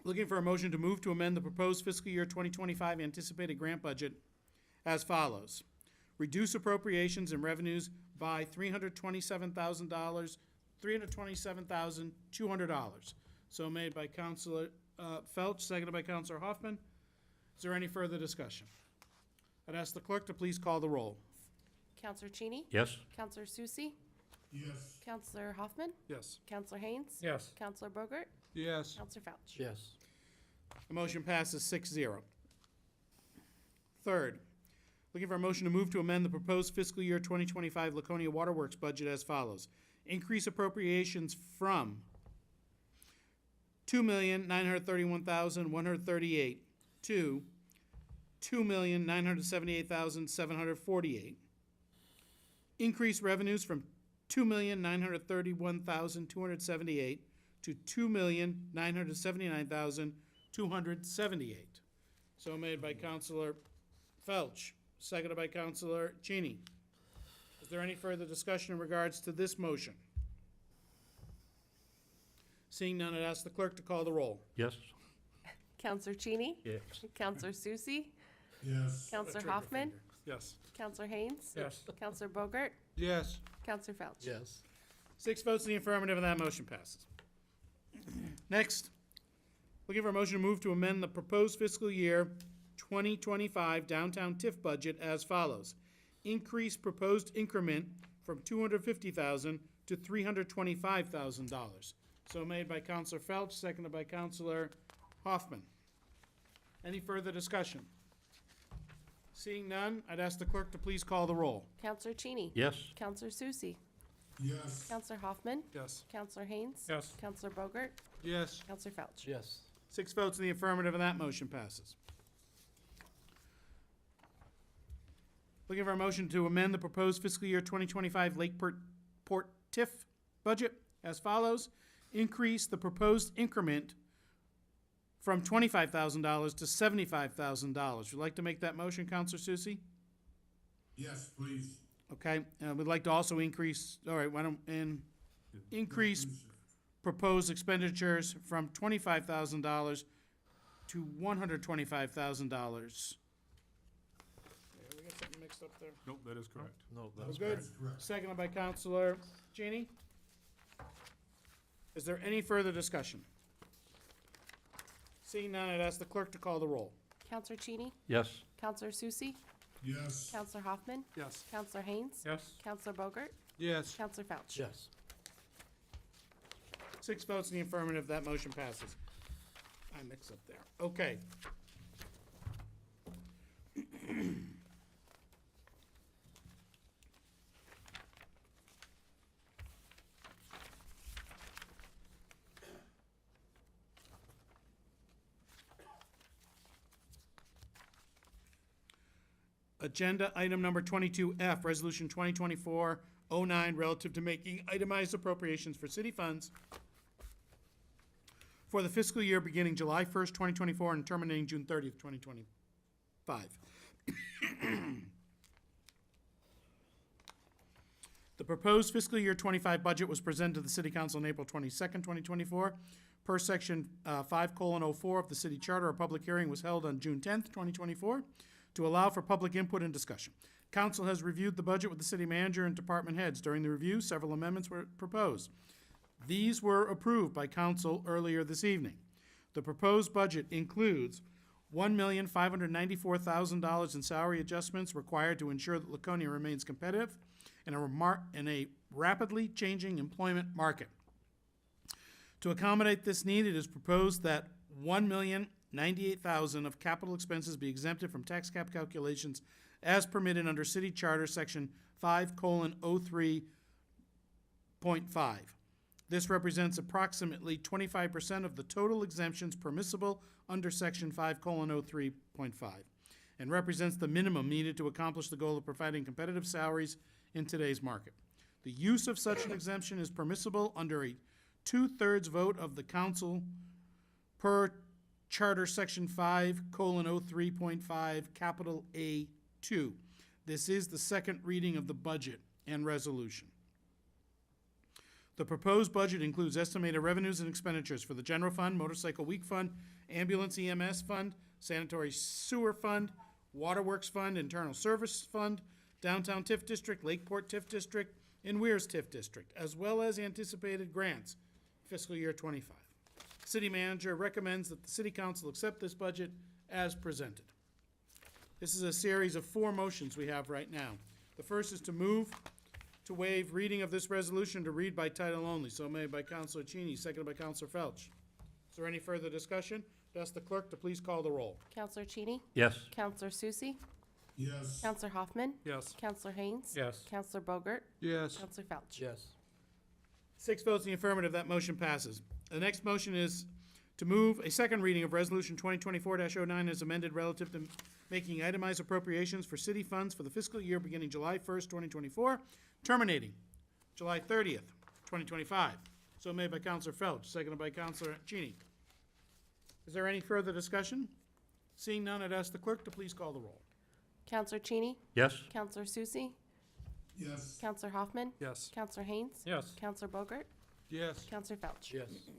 looking for a motion to move to amend the proposed fiscal year 2025 anticipated grant budget as follows. Reduce appropriations and revenues by $327,200. So made by Counselor Felch, seconded by Counselor Hoffman. Is there any further discussion? I'd ask the clerk to please call the roll. Counselor Cheney? Yes? Counselor Susie? Yes. Counselor Hoffman? Yes. Counselor Haynes? Yes. Counselor Bogart? Yes. Counselor Felch? Yes. The motion passes 6-0. Third, looking for a motion to move to amend the proposed fiscal year 2025 Laconia Waterworks budget as follows. Increase appropriations from $2,931,138 to $2,978,748. Increase revenues from $2,931,278 to $2,979,278. So made by Counselor Felch, seconded by Counselor Cheney. Is there any further discussion in regards to this motion? Seeing none, I'd ask the clerk to call the roll. Yes? Counselor Cheney? Yes. Counselor Susie? Yes. Counselor Hoffman? Yes. Counselor Haynes? Yes. Counselor Bogart? Yes. Counselor Felch? Yes. 6 votes in the affirmative, and that motion passes. Next, looking for a motion to move to amend the proposed fiscal year 2025 downtown TIF budget as follows. Increase proposed increment from $250,000 to $325,000. So made by Counselor Felch, seconded by Counselor Hoffman. Any further discussion? Seeing none, I'd ask the clerk to please call the roll. Counselor Cheney? Yes? Counselor Susie? Yes. Counselor Hoffman? Yes. Counselor Haynes? Yes. Counselor Bogart? Yes. Counselor Felch? Yes. 6 votes in the affirmative, and that motion passes. Looking for a motion to amend the proposed fiscal year 2025 Lakeport Port TIF budget as follows. Increase the proposed increment from $25,000 to $75,000. Would you like to make that motion, Counselor Susie? Yes, please. Okay, we'd like to also increase, all right, why don't, and increase proposed expenditures from $25,000 to $125,000. We got something mixed up there? Nope, that is correct. No, We're that's good? That's correct. Seconded by Counselor Cheney. Is there any further discussion? Seeing none, I'd ask the clerk to call the roll. Counselor Cheney? Yes? Counselor Susie? Yes. Counselor Hoffman? Yes. Counselor Haynes? Yes. Counselor Bogart? Yes. Counselor Felch? Yes. 6 votes in the affirmative, that motion passes. I mixed up there. Okay. Agenda item number 22F, Resolution 2024-09, relative to making itemized appropriations for city funds for the fiscal year beginning July 1st, 2024 and terminating June 30th, 2025. The proposed fiscal year 25 budget was presented to the City Council on April 22nd, 2024. Per Section 5:04 of the City Charter, a public hearing was held on June 10th, 2024, to allow for public input and discussion. Council has reviewed the budget with the city manager and department heads. During the review, several amendments were proposed. These were approved by council earlier this evening. The proposed budget includes $1,594,000 in salary adjustments required to ensure that Laconia remains competitive in a rapidly changing employment market. To accommodate this need, it is proposed that $1,098,000 of capital expenses be exempted from tax cap calculations as permitted under City Charter Section 5:03.5. This represents approximately 25% of the total exemptions permissible under Section 5:03.5 and represents the minimum needed to accomplish the goal of providing competitive salaries in today's market. The use of such an exemption is permissible under a 2/3 vote of the council per Charter Section 5:03.5, capital A2. This is the second reading of the budget and resolution. The proposed budget includes estimated revenues and expenditures for the general fund, motorcycle week fund, ambulance EMS fund, sanitary sewer fund, waterworks fund, internal service fund, downtown TIF district, Lakeport TIF district, and Weirs TIF district, as well as anticipated grants fiscal year 25. City manager recommends that the city council accept this budget as presented. This is a series of 4 motions we have right now. The first is to move to waive reading of this resolution to read by title only. So made by Councilor Cheney, seconded by Councilor Felch. Is there any further discussion? Ask the clerk to please call the roll. Counselor Cheney? Yes. Counselor Susie? Yes. Counselor Hoffman? Yes. Counselor Haynes? Yes. Counselor Bogart? Yes. Counselor Felch? Yes. 6 votes in the affirmative, that motion passes. The next motion is to move a second reading of Resolution 2024-09 as amended relative to making itemized appropriations for city funds for the fiscal year beginning July 1st, 2024, terminating July 30th, 2025. So made by Councilor Felch, seconded by Councilor Cheney. Is there any further discussion? Seeing none, I'd ask the clerk to please call the roll. Counselor Cheney? Yes. Counselor Susie? Yes. Counselor Hoffman? Yes. Counselor Haynes? Yes. Counselor Bogart? Yes. Counselor Felch? Yes.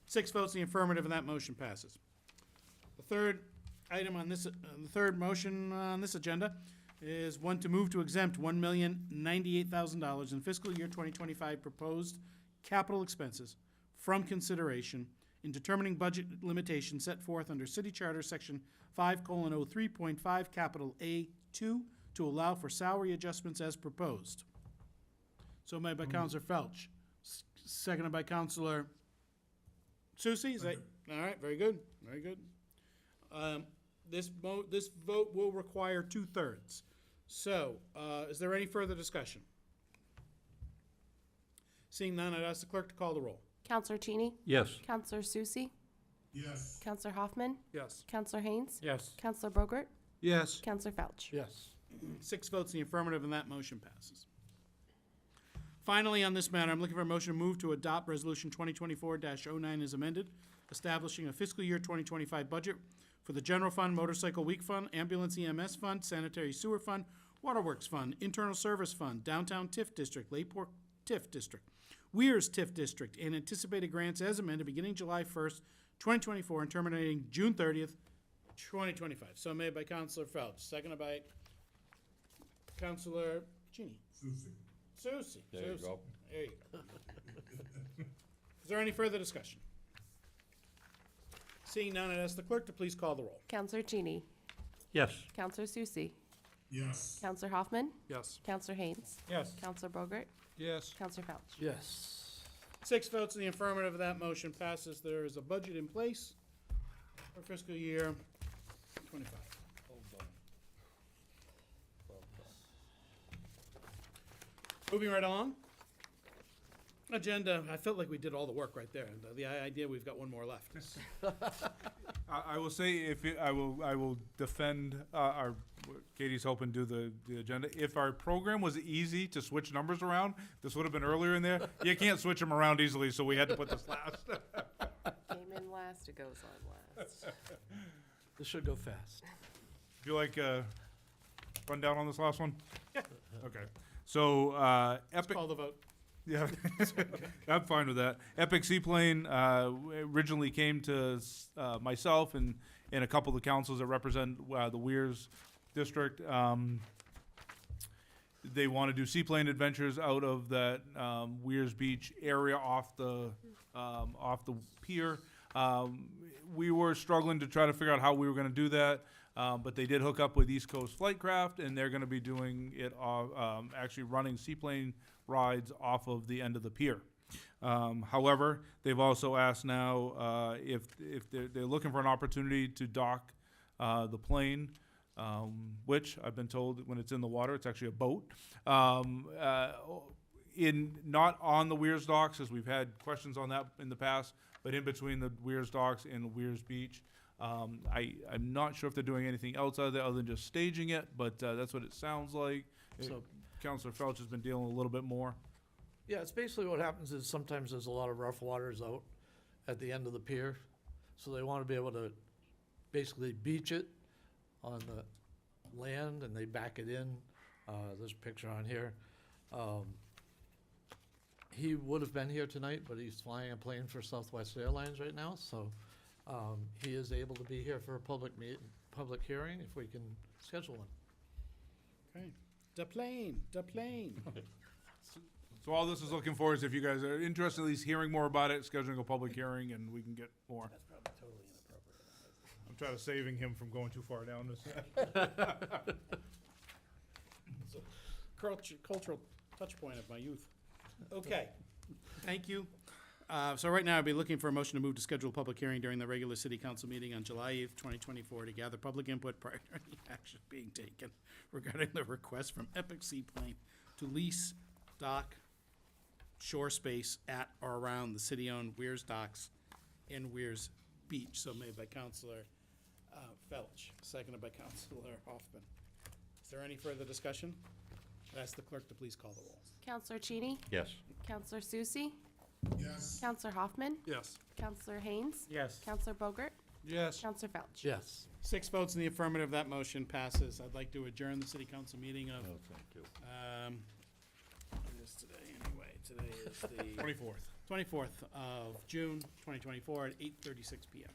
6 votes in the affirmative, and that motion passes. The third item on this, the third motion on this agenda is one to move to exempt $1,098,000 in fiscal year 2025 proposed capital expenses from consideration in determining budget limitations set forth under City Charter Section 5:03.5, capital A2, to allow for salary adjustments as proposed. So made by Councilor Felch, seconded by Councilor Susie, is that, all right, very good, very good. This vote will require 2/3. So, is there any further discussion? Seeing none, I'd ask the clerk to call the roll. Counselor Cheney? Yes. Counselor Susie? Yes. Counselor Hoffman? Yes. Counselor Haynes? Yes. Counselor Bogart? Yes. Counselor Felch? Yes. 6 votes in the affirmative, and that motion passes. Finally, on this matter, I'm looking for a motion to move to adopt Resolution 2024-09 as amended, establishing a fiscal year 2025 budget for the General Fund, Motorcycle Week Fund, Ambulance EMS Fund, Sanitary Sewer Fund, Waterworks Fund, Internal Service Fund, Downtown TIF District, Lakeport TIF District, Weirs TIF District, and anticipated grants as amended beginning July 1st, 2024, and terminating June 30th, 2025. So made by Councilor Felch, seconded by Councilor Cheney. Susie. Susie. There you Susie. go. There you go. Is there any further discussion? Seeing none, I'd ask the clerk to please call the roll. Counselor Cheney? Yes. Counselor Susie? Yes. Counselor Hoffman? Yes. Counselor Haynes? Yes. Counselor Bogart? Yes. Counselor Felch? Yes. 6 votes in the affirmative, that motion passes. There is a budget in place for fiscal year 25. Moving right along. Agenda, I felt like we did all the work right there. The idea, we've got one more left. I will say I will defend our Katie's hoping to do the agenda. If our program was easy to switch numbers around, this would have been earlier in there. You can't switch them around easily, so we had to put this last. Came in last, it goes on last. This should go fast. Would you like run down on this last one? Yeah. Okay. So Epic. Call the vote. Yeah, I'm fine with that. Epic Seaplane originally came to myself and a couple of the councils that represent the Weirs district. They want to do seaplane adventures out of that Weirs Beach area off the pier. We were struggling to try to figure out how we were gonna do that, but they did hook up with East Coast Flightcraft, and they're gonna be doing it, actually running seaplane rides off of the end of the pier. However, they've also asked now, if they're looking for an opportunity to dock, the plane, which I've been told when it's in the water, it's actually a boat. Not on the Weirs docks, as we've had questions on that in the past, but in between the Weirs docks and Weirs Beach. I'm not sure if they're doing anything else other than just staging it, but that's what it sounds like. So- Counselor Felch has been dealing a little bit more. Yeah, it's basically what happens is sometimes there's a lot of rough waters out at the end of the pier. So they want to be able to basically beach it on the land and they back it in. There's a picture on here. He would have been here tonight, but he's flying a plane for Southwest Airlines right now, so he is able to be here for a public hearing if we can schedule one. Okay. The plane. So all this is looking for is if you guys are interested in at least hearing more about it, scheduling a public hearing, and we can get more. That's probably totally inappropriate. I'm trying to saving him from going too far down this. Cultural touch point of my youth. Okay, thank you. So right now, I'd be looking for a motion to move to schedule a public hearing during the regular city council meeting on July 8th, 2024, to gather public input prior to any action being taken regarding the request from Epic Seaplane to lease dock shore space at or around the city-owned Weirs docks in Weirs Beach. So made by Councilor Felch, seconded by Councilor Hoffman. Is there any further discussion? I'd ask the clerk to please call the roll. Counselor Cheney? Yes. Counselor Susie? Yes. Counselor Hoffman? Yes. Counselor Haynes? Yes. Counselor Bogart? Yes. Counselor Felch? Yes. 6 votes in the affirmative, that motion passes. I'd like to adjourn the city council meeting of, Oh, thank you. what is today anyway? Today is the 24th. 24th of June, 2024 at 8:36 PM.